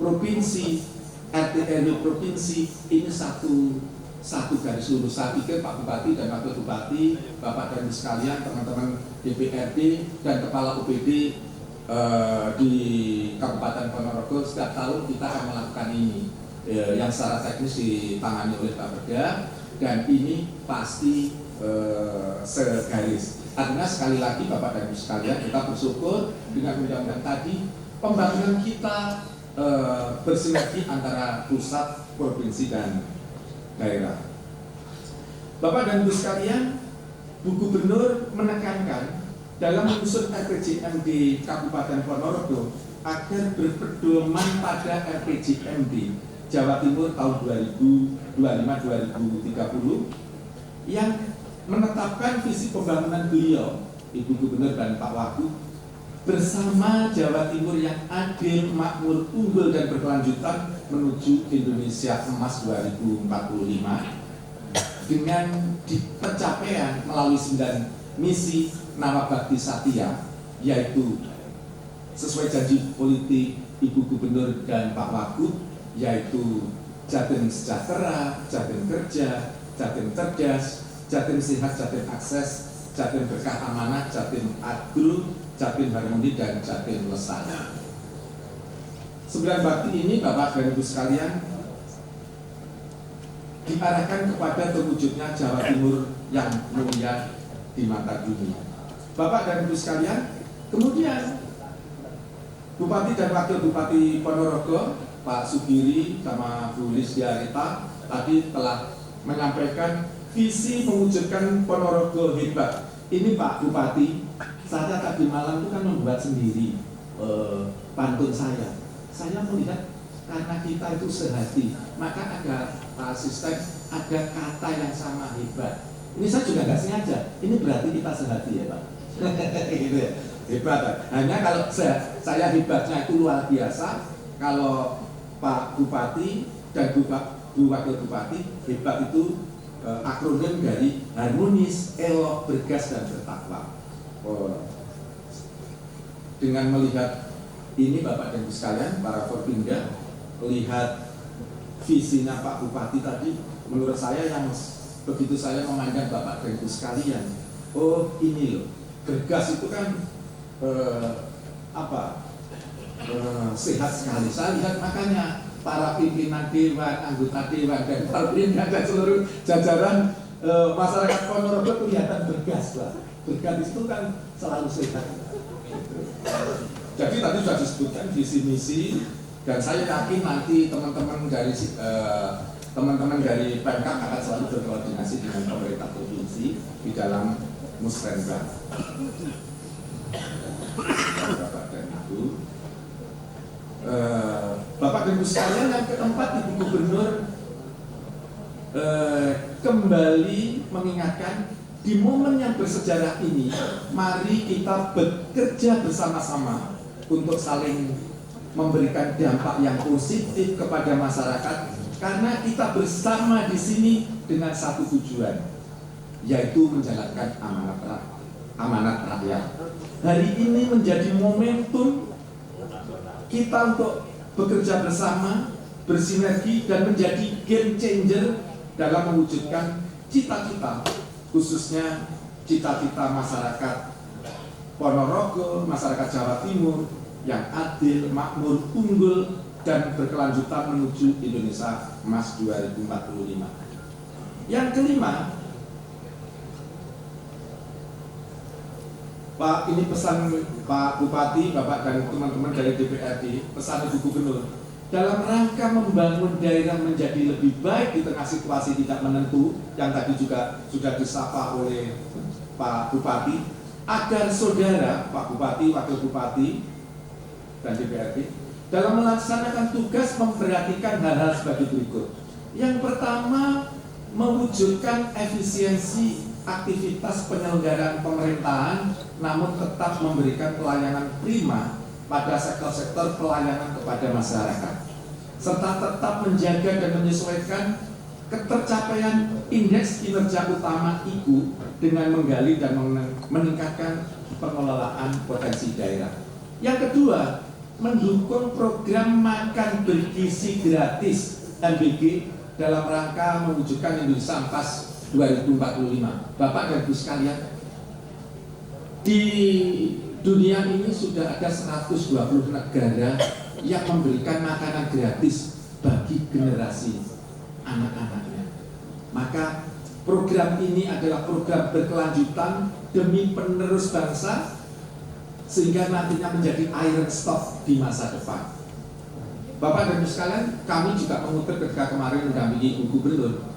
provinsi, RT/RW provinsi, ini satu garis lurus. Saya pikir Pak Bupati dan Wakil Bupati, Bapak dan Ibu sekalian, teman-teman DPRD dan Kepala UPD di Kabupaten Ponorogo setiap tahun kita akan melakukan ini yang secara teknis ditangani oleh Pak Perda, dan ini pasti segaris. Artinya sekali lagi Bapak dan Ibu sekalian, kita bersyukur dengan undang-undang tadi pembangunan kita bersinergi antara pusat, provinsi dan daerah. Bapak dan Ibu sekalian, Bu Gubernur menekankan dalam menyusun RPJMD Kabupaten Ponorogo agar berpedoman pada RPJMD Jawa Timur tahun 2025-2030 yang menetapkan visi pembangunan beliau, Ibu Gubernur dan Pak Wagub, bersama Jawa Timur yang adil, makmur, unggul dan berkelanjutan menuju Indonesia Emas 2045 dengan pencapaian melalui 9 misi Nawabakti Satya, yaitu sesuai janji politik Ibu Gubernur dan Pak Wagub, yaitu Jatim Sejahtera, Jatim Kerja, Jatim Cerdas, Jatim Sehat, Jatim Akses, Jatim Berkah Amanah, Jatim Agro, Jatim Harmoni dan Jatim Lestari. 9 bakti ini Bapak dan Ibu sekalian diarahkan kepada terwujudnya Jawa Timur yang mulia di mata dunia. Bapak dan Ibu sekalian, kemudian Bupati dan Wakil Bupati Ponorogo, Pak Sugiri sama Bu Lisdia Rita tadi telah menyampaikan visi mewujudkan Ponorogo hebat. Ini Pak Bupati, saya tadi malam itu kan membuat sendiri pantun saya. Saya melihat karena kita itu sehati, maka ada asisten, ada kata yang sama hebat. Ini saya juga nggak sengaja. Ini berarti kita sehati ya Pak. Gitu ya. Hebat. Hanya kalau saya hebatnya itu luar biasa. Kalau Pak Bupati dan Bu Wakil Bupati hebat itu akronim dari harmonis, elok, bergas dan bertakwa. Dengan melihat ini Bapak dan Ibu sekalian, para Forpinda, melihat visinya Pak Bupati tadi, menurut saya yang begitu saya memandang Bapak dan Ibu sekalian, oh ini loh, bergas itu kan sehat sekali. Saya lihat makanya para pimpinan dewan, anggota dewan dan Forpinda dan seluruh jajaran masyarakat Ponorogo kelihatan bergas lah. Bergas itu kan selalu sehat. Jadi tadi sudah disebutkan visi misi, dan saya yakin nanti teman-teman dari Pemkab akan selalu berkoordinasi dengan pemerintah provinsi di dalam musrenbang. Bapak dan Ibu, Bapak dan Ibu sekalian, yang keempat, Ibu Gubernur kembali mengingatkan di momen yang bersejarah ini, mari kita bekerja bersama-sama untuk saling memberikan dampak yang positif kepada masyarakat, karena kita bersama di sini dengan satu tujuan, yaitu menjalankan amanat rakyat. Hari ini menjadi momentum kita untuk bekerja bersama, bersinergi dan menjadi game changer dalam mewujudkan cita-cita, khususnya cita-cita masyarakat Ponorogo, masyarakat Jawa Timur yang adil, makmur, unggul, dan berkelanjutan menuju Indonesia Emas 2045. Yang kelima, Pak, ini pesan Pak Bupati, Bapak dan teman-teman dari DPRD, pesan Ibu Gubernur, dalam rangka membangun daerah menjadi lebih baik di tengah situasi tidak menentu, yang tadi juga sudah disapa oleh Pak Bupati, agar saudara Pak Bupati, Wakil Bupati, dan DPRD dalam melaksanakan tugas memperhatikan hal-hal sebagai berikut. Yang pertama, mewujudkan efisiensi aktivitas penyelenggaraan pemerintahan, namun tetap memberikan pelayanan prima pada sektor-sektor pelayanan kepada masyarakat, serta tetap menjaga dan menyesuaikan ketercapaian indeks kinerja utama IKU dengan menggali dan meningkatkan pengelolaan potensi daerah. Yang kedua, mendukung program makan bergizi gratis MBG dalam rangka mewujudkan Indonesia Emas 2045. Bapak dan Ibu sekalian, di dunia ini sudah ada 120 negara yang memberikan makanan gratis bagi generasi anak-anaknya. Maka program ini adalah program berkelanjutan demi penerus bangsa, sehingga nantinya menjadi iron stock di masa depan. Bapak dan Ibu sekalian, kami juga mengutip ketika kemarin mendampingi Ibu Gubernur.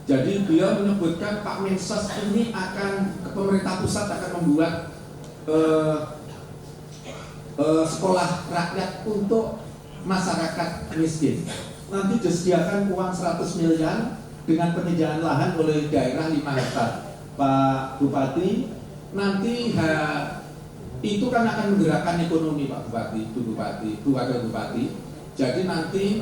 Jadi beliau menyebutkan Pak Mensos ini akan, pemerintah pusat akan membuat sekolah rakyat untuk masyarakat miskin. Nanti disediakan uang 100 miliar dengan penyediaan lahan oleh daerah 5 hektar. Pak Bupati, nanti itu kan akan menggerakkan ekonomi Pak Bupati, Bu Bupati, Bu Wakil Bupati. Jadi nanti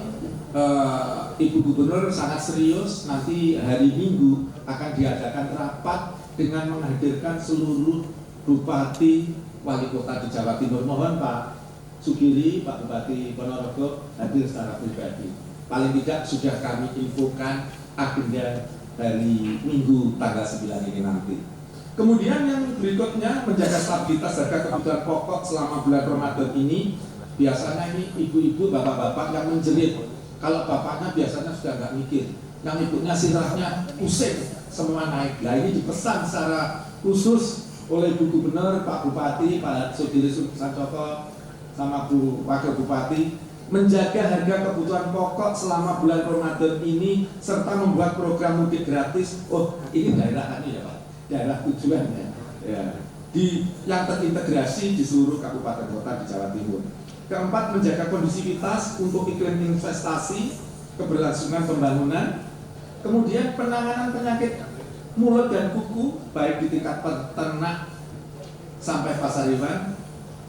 Ibu Gubernur sangat serius, nanti hari Minggu akan diadakan rapat dengan menghadirkan seluruh Bupati, Wali Kota di Jawa Timur. Mohon Pak Sugiri, Pak Bupati Ponorogo hadir secara pribadi. Paling tidak sudah kami infokan agenda dari Minggu tanggal 9 ini nanti. Kemudian yang berikutnya, menjaga stabilitas harga kebutuhan pokok selama bulan Ramadan ini. Biasanya ini ibu-ibu, bapak-bapak yang menjerit. Kalau bapaknya biasanya sudah nggak mikir, yang ibunya sirahnya pusing, semua naik. Nah ini dipesan secara khusus oleh Bu Gubernur, Pak Bupati, Pak Sugiri Sancoko, sama Bu Wakil Bupati, menjaga harga kebutuhan pokok selama bulan Ramadan ini, serta membuat program mudik gratis. Oh, ini daerah ini ya Pak, daerah tujuan ya, yang terintegrasi di seluruh kabupaten kota di Jawa Timur. Keempat, menjaga kondusivitas untuk iklim investasi, keberlangsungan pembangunan. Kemudian penanganan penyakit mulut dan kuku, baik di tingkat peternak sampai pasar hewan.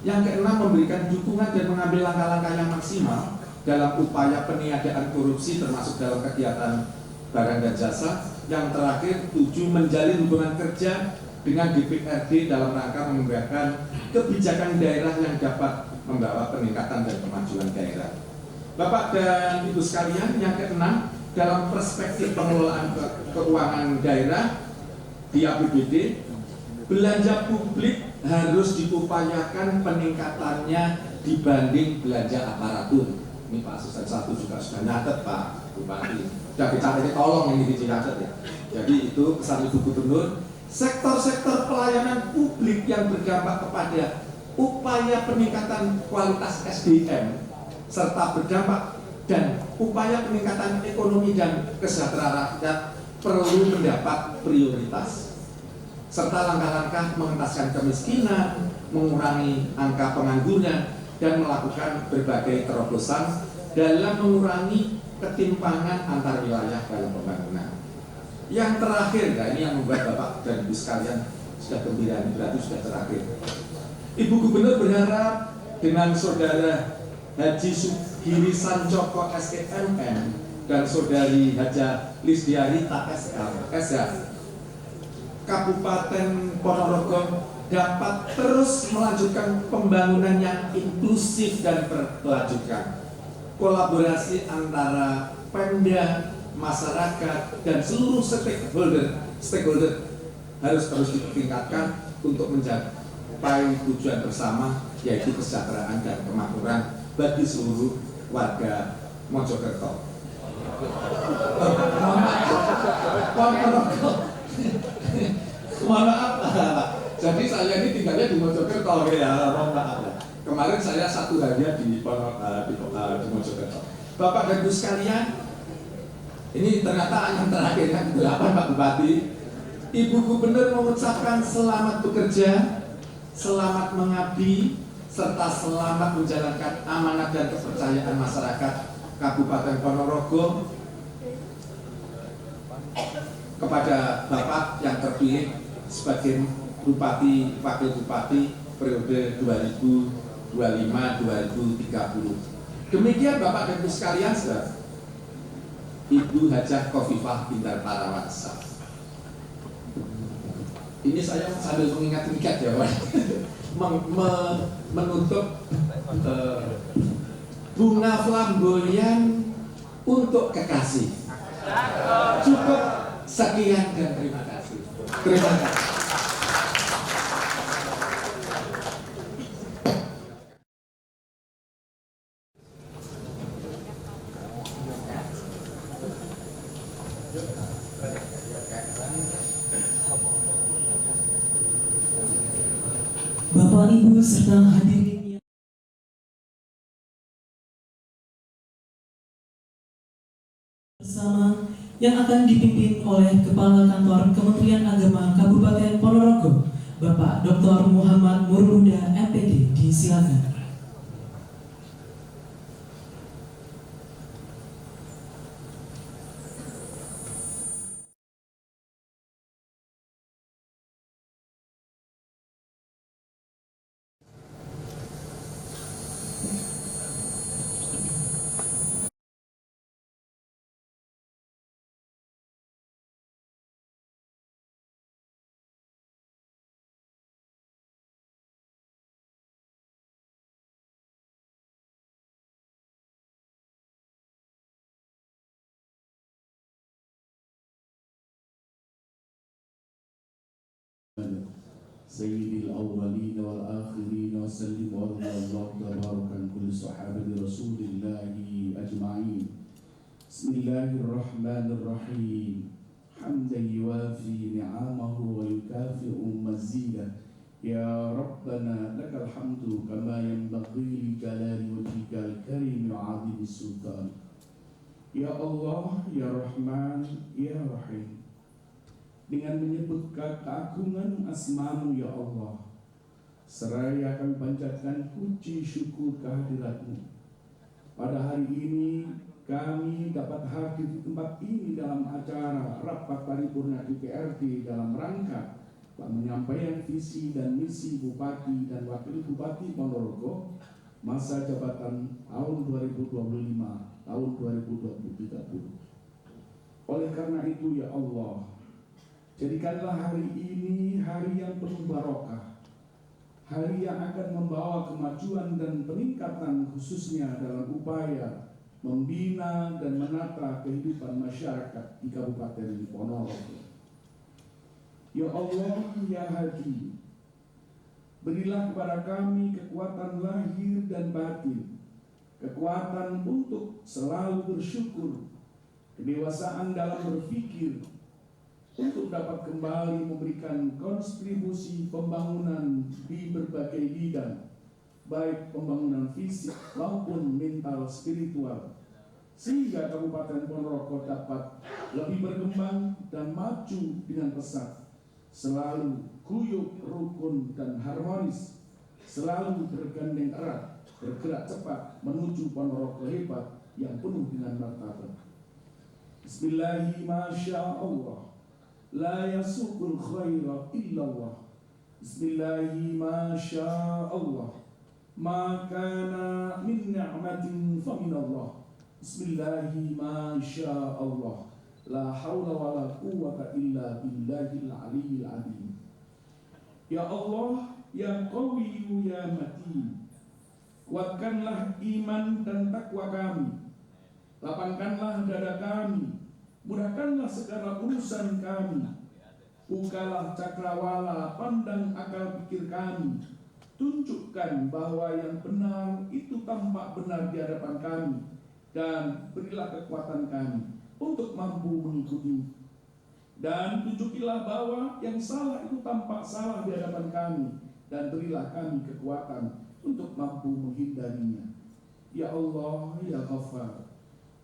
Yang keenam, memberikan dukungan dan mengambil langkah-langkah yang maksimal dalam upaya peniadaan korupsi termasuk dalam kegiatan barang dan jasa. Yang terakhir, 7, menjalin hubungan kerja dengan DPRD dalam rangka mengembangkan kebijakan daerah yang dapat membawa peningkatan dan kemajuan daerah. Bapak dan Ibu sekalian, yang keenam, dalam perspektif pengelolaan keuangan daerah di APBD, belanja publik harus diupayakan peningkatannya dibanding belanja aparatur. Ini Pak Asisten 1 juga sudah nyatet Pak Bupati. Sudah dicatat, tolong ini dicatat ya. Jadi itu pesan Ibu Gubernur. Sektor-sektor pelayanan publik yang berdampak kepada upaya peningkatan kualitas SDM serta berdampak dan upaya peningkatan ekonomi dan kesejahteraan rakyat perlu mendapat prioritas, serta langkah-langkah mengentaskan kemiskinan, mengurangi angka pengangguran, dan melakukan berbagai terobosan dalam mengurangi ketimpangan antar wilayah dalam pembangunan. Yang terakhir, nah ini yang membuat Bapak dan Ibu sekalian sudah gembira, ini berarti sudah terakhir. Ibu Gubernur berharap dengan Saudara Haji Sugiri Sancoko SEMM dan Saudari Haja Lisdiarita SH, Kabupaten Ponorogo dapat terus melanjutkan pembangunan yang inklusif dan berkelanjutan. Kolaborasi antara Pemda, masyarakat, dan seluruh stakeholder harus terus ditingkatkan untuk mencapai tujuan bersama, yaitu kesejahteraan dan kemakmuran bagi seluruh warga Mojokerto. Mohon maaf, Pak. Jadi saya ini tinggalnya di Mojokerto ya, mohon maaf. Kemarin saya satu harian di Mojokerto. Bapak dan Ibu sekalian, ini ternyata yang terakhir yang ke-8 Pak Bupati. Ibu Gubernur mengucapkan selamat bekerja, selamat mengabdi, serta selamat menjalankan amanat dan kepercayaan masyarakat Kabupaten Ponorogo kepada Bapak yang terpilih sebagai Bupati, Wakil Bupati periode 2025-2030. Demikian Bapak dan Ibu sekalian, Ibu Hajah Khofifah Bintang Parawansa. Ini saya sambil mengingat-ingat ya Pak, menutup bunga flamboyan untuk kekasih. Cukup sekian dan terima kasih. Terima kasih. Bapak Ibu serta hadirin bersama yang akan dipimpin oleh Kepala Kantor Kementerian Agama Kabupaten Ponorogo, Bapak Dr. Muhammad Murhuda MPD, disilakan. سيد الأولين والآخرين وسلم ورضي الله تبارك عن كل صحابة رسول الله أجمعين. بسم الله الرحمن الرحيم. حمدا يوافي نعمه ويكافئ مزيدا. يا ربنا لك الحمد كما ينبغي لجلال وجهك الكريم وعظيم السلطان. Ya Allah, Ya Rahman, Ya Rahim. Dengan menyebut keagungan asma-Mu ya Allah, seraya akan panjatkan puji syukur kehadirat-Mu. Pada hari ini kami dapat hadir di tempat ini dalam acara rapat paripurna DPRD dalam rangka penyampaian visi dan misi Bupati dan Wakil Bupati Ponorogo masa jabatan tahun 2025 tahun 2030. Oleh karena itu ya Allah, jadikanlah hari ini hari yang penuh barokah, hari yang akan membawa kemajuan dan peningkatan khususnya dalam upaya membina dan menata kehidupan masyarakat di Kabupaten Ponorogo. Ya Allah, ya Hadi, berilah kepada kami kekuatan lahir dan batin, kekuatan untuk selalu bersyukur, kedewasaan dalam berpikir, untuk dapat kembali memberikan kontribusi pembangunan di berbagai bidang, baik pembangunan fisik maupun mental spiritual, sehingga Kabupaten Ponorogo dapat lebih berkembang dan maju dengan pesat, selalu guyup, rukun, dan harmonis, selalu bergandeng erat, bergerak cepat menuju Ponorogo hebat yang penuh dengan martabat. Bismillahi masya Allah, la yasukul khaira illallah. Bismillahi masya Allah, ma kana min ni'matin fa min Allah. Bismillahi masya Allah, la hawla wa la quwwata illa billahil aliyyil azim. Ya Allah, ya Qawiyyu ya Matin, kuatkanlah iman dan takwa kami, lapangkanlah dada kami, mudahkanlah segala urusan kami, bukalah cakrawala pandang akal pikir kami, tunjukkan bahwa yang benar itu tampak benar di hadapan kami, dan berilah kekuatan kami untuk mampu mengikuti, dan tunjukilah bahwa yang salah itu tampak salah di hadapan kami, dan berilah kami kekuatan untuk mampu menghindarinya. Ya Allah, ya Ghaffar,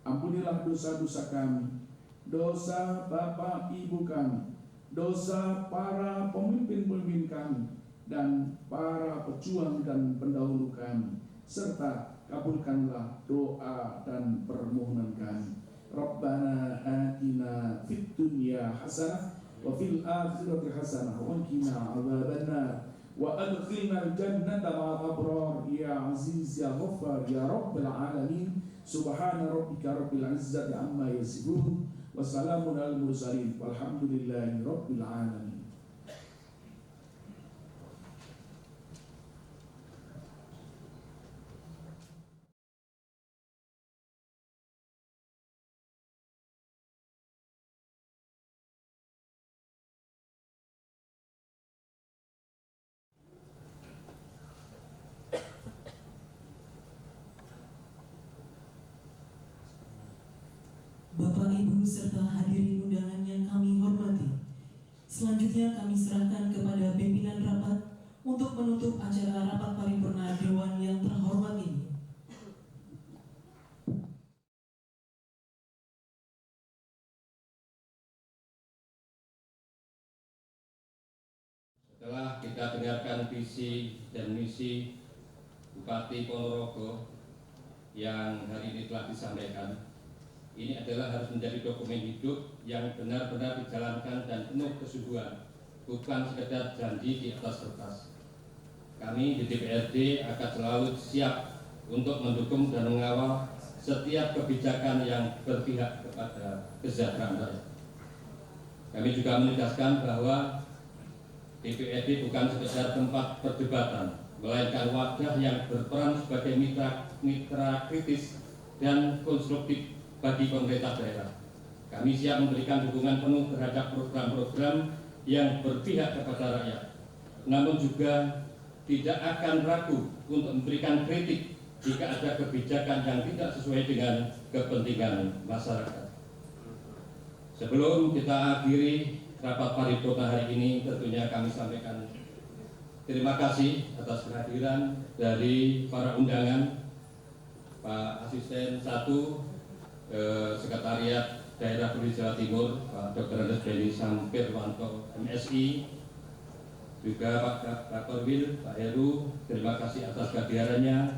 ampunilah dosa-dosa kami, dosa bapak ibu kami, dosa para pemimpin-pemimpin kami, dan para pejuang dan pendahulu kami, serta kabulkanlah doa dan permohonan kami. Rabbana atina fid dunya hasanah wa fil akhirati hasanah wa qina adzabannar wa adkhilna al-jannata ma'al abrar ya aziz ya ghaffar ya rabbal alamin. Subhana rabbika rabbil izzati amma yasifun wa salamun alal mursalin walhamdulillahi rabbil alamin. Bapak, Ibu, serta hadirin undangan yang kami hormati, selanjutnya kami serahkan kepada pimpinan rapat untuk menutup acara rapat paripurna Dewan yang terhormat ini. Setelah kita dengarkan visi dan misi Bupati Ponorogo yang hari ini telah disampaikan, ini adalah harus menjadi dokumen hidup yang benar-benar dijalankan dan penuh kesungguhan, bukan sekedar janji di atas kertas. Kami di DPRD akan selalu siap untuk mendukung dan mengawal setiap kebijakan yang berpihak kepada kesejahteraan rakyat. Kami juga menegaskan bahwa DPRD bukan sekedar tempat perdebatan, melainkan wadah yang berperan sebagai mitra kritis dan konstruktif bagi pemerintah daerah. Kami siap memberikan dukungan penuh terhadap program-program yang berpihak kepada rakyat, namun juga tidak akan ragu untuk memberikan kritik jika ada kebijakan yang tidak sesuai dengan kepentingan masyarakat. Sebelum kita akhiri rapat paripurna hari ini, tentunya kami sampaikan terima kasih atas kehadiran dari para undangan, Pak Asisten 1 Sekretariat Daerah Provinsi Jawa Timur, Pak Dr. Andes Beni Sampirwanto MSI, juga Pak Dr. Wil, Pak Heru, terima kasih atas kehadirannya.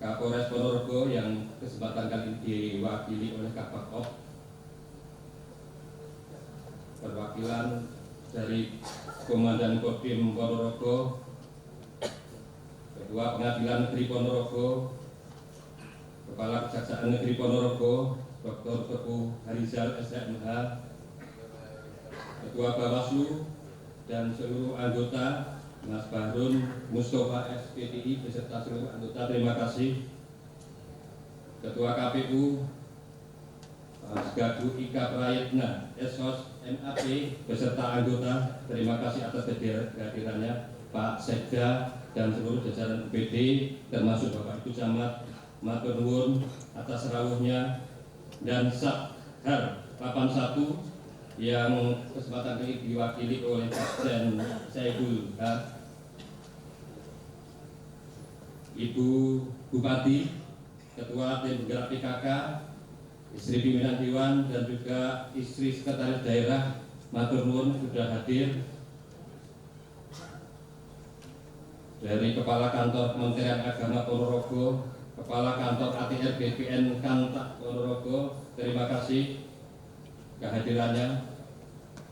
Kapolres Ponorogo yang kesempatan kali ini diwakili oleh Kapolres, perwakilan dari Komandan Kodim Ponorogo, Ketua Pengadilan Negeri Ponorogo, Kepala Kejaksaan Negeri Ponorogo, Dr. Teguh Harizal SMH, Ketua Bawaslu, dan seluruh anggota, Mas Bahrun Mustafa SPTI beserta seluruh anggota, terima kasih. Ketua KPU, Mas Gaduh Ika Prayitna SOS MAP beserta anggota, terima kasih atas kehadirannya. Pak Sekda dan seluruh jajaran UPD termasuk Bapak Ibu Camat, matur nuwun atas rawuhnya. Dan Sathar 81 yang kesempatan ini diwakili oleh Kapten Saiful Haq, Ibu Bupati, Ketua Tim Penggerak PKK, istri pimpinan Dewan, dan juga istri Sekretaris Daerah, matur nuwun sudah hadir. Dari Kepala Kantor Kementerian Agama Ponorogo, Kepala Kantor ATR BPN Kantak Ponorogo, terima kasih kehadirannya.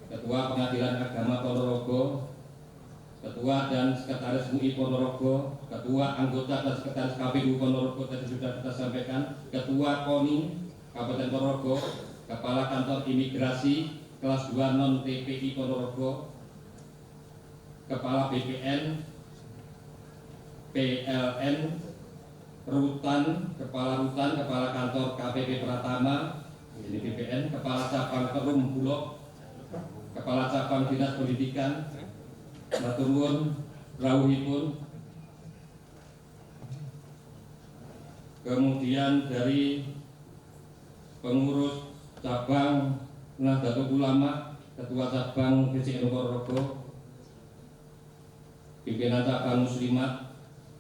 Ketua Pengadilan Agama Ponorogo, Ketua dan Sekretaris MUI Ponorogo, Ketua Anggota dan Sekretaris KPU Ponorogo tadi sudah kita sampaikan, Ketua KONI Kabupaten Ponorogo, Kepala Kantor Imigrasi Kelas 2 Non TPI Ponorogo, Kepala BPN, PLN, Rutan, Kepala Kantor KPP Pratama, ini BPN, Kepala Cabang Perum Bulog, Kepala Cabang Dinas Pendidikan, matur nuwun rawuhipun. Kemudian dari pengurus cabang Nahdlatul Ulama, Ketua Cabang PCN Ponorogo, pimpinan cabang Muslimat,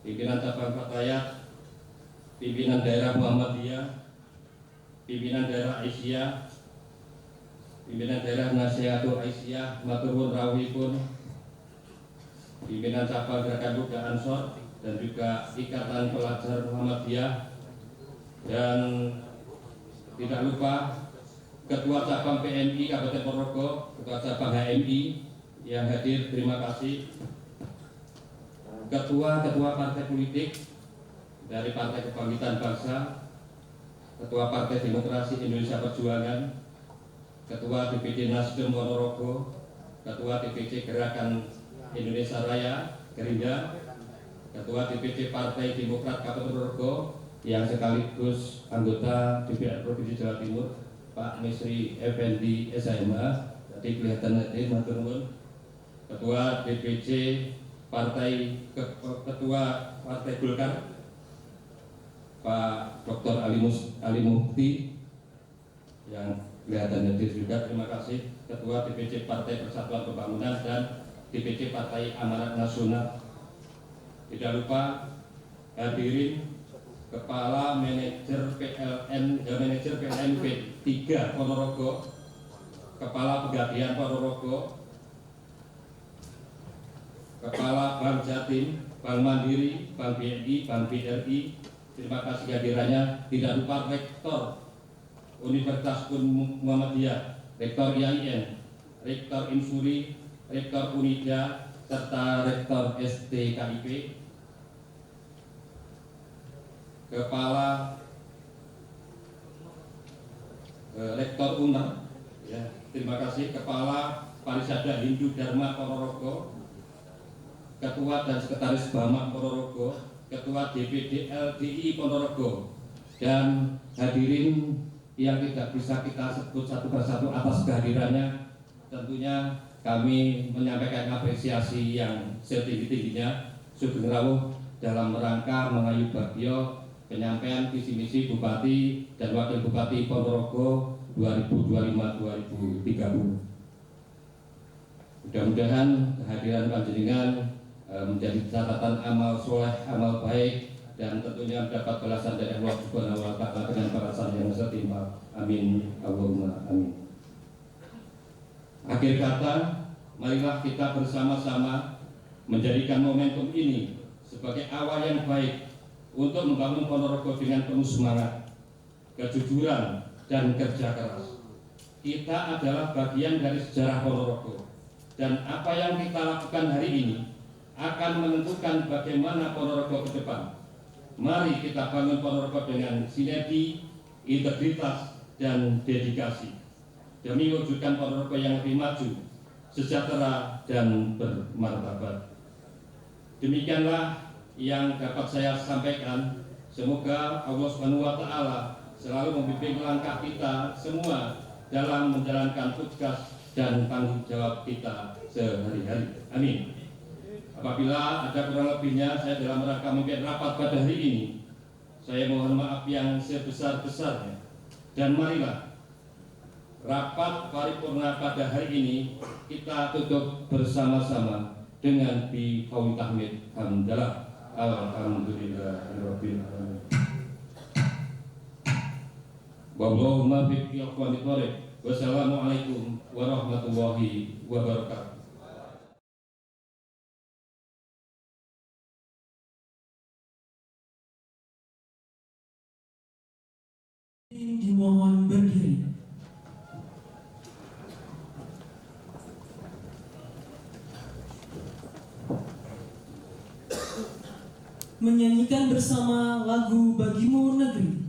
pimpinan cabang Fatayat, pimpinan daerah Muhammadiyah, pimpinan daerah Aisyah, pimpinan daerah Nasihatul Aisyah, matur nuwun rawuhipun. Pimpinan cabang Gerakan Pemuda Ansor dan juga Ikatan Pelajar Muhammadiyah, dan tidak lupa Ketua Cabang PMI Kabupaten Ponorogo, Ketua Cabang HMI yang hadir, terima kasih. Ketua partai politik dari Partai Kebangkitan Bangsa, Ketua Partai Demokrasi Indonesia Perjuangan, Ketua DPD Nasdem Ponorogo, Ketua DPD Gerakan Indonesia Raya Gerindra, Ketua DPD Partai Demokrat Kabupaten Ponorogo yang sekaligus anggota DPR Provinsi Jawa Timur, Pak Misri Effendi SMH, tadi kelihatan hadir, matur nuwun. Ketua DPC Ketua Partai Golkar, Pak Dr. Ali Mufti yang kelihatan hadir juga, terima kasih. Ketua DPC Partai Persatuan Pembangunan dan DPC Partai Amanat Nasional. Tidak lupa hadirin Kepala Manajer PLN P3 Ponorogo, Kepala Pegadaian Ponorogo, Kepala Bank Jatim, Bank Mandiri, Bank BNI, Bank BRI, terima kasih kehadirannya. Tidak lupa Rektor Universitas Muhammadiyah, Rektor IAIN, Rektor Insuri, Rektor Unida, serta Rektor STKIP, Kepala Rektor UNAR, ya, terima kasih. Kepala Parisada Hindu Dharma Ponorogo, Ketua dan Sekretaris Bama Ponorogo, Ketua DPD LDI Ponorogo, dan hadirin yang tidak bisa kita sebut satu persatu atas kehadirannya. Tentunya kami menyampaikan apresiasi yang setinggi-tingginya sugeng rawuh dalam rangka mengayu bagyo penyampaian visi misi Bupati dan Wakil Bupati Ponorogo 2025-2030. Mudah-mudahan kehadiran panjenengan menjadi catatan amal soleh, amal baik, dan tentunya mendapat balasan dari Allah Subhanahu wa Ta'ala dengan balasan yang setimpal. Amin, Allahumma amin. Akhir kata, marilah kita bersama-sama menjadikan momentum ini sebagai awal yang baik untuk membangun Ponorogo dengan penuh semangat, kejujuran, dan kerja keras. kita adalah bagian dari sejarah Ponorogo, dan apa yang kita lakukan hari ini akan menentukan bagaimana Ponorogo ke depan. Mari kita bangun Ponorogo dengan sinergi, integritas, dan dedikasi demi mewujudkan Ponorogo yang lebih maju, sejahtera, dan bermartabat. Demikianlah yang dapat saya sampaikan. Semoga Allah SWT selalu membimbing langkah kita semua dalam menjalankan tugas dan tanggung jawab kita sehari-hari. Amin. Apabila ada kurang lebihnya, saya dalam rangka memimpin rapat pada hari ini, saya mohon maaf yang sebesar-besarnya. Dan marilah rapat paripurna pada hari ini kita tutup bersama-sama dengan biqauli tahmid hamdalah. Alhamdulillahirabbil alamin. Wallahumma fiqh aqwamit thoriq. Wassalamualaikum warahmatullahi wabarakatuh. Dimohon berdiri. Menyanyikan bersama lagu Bagimu Negeri.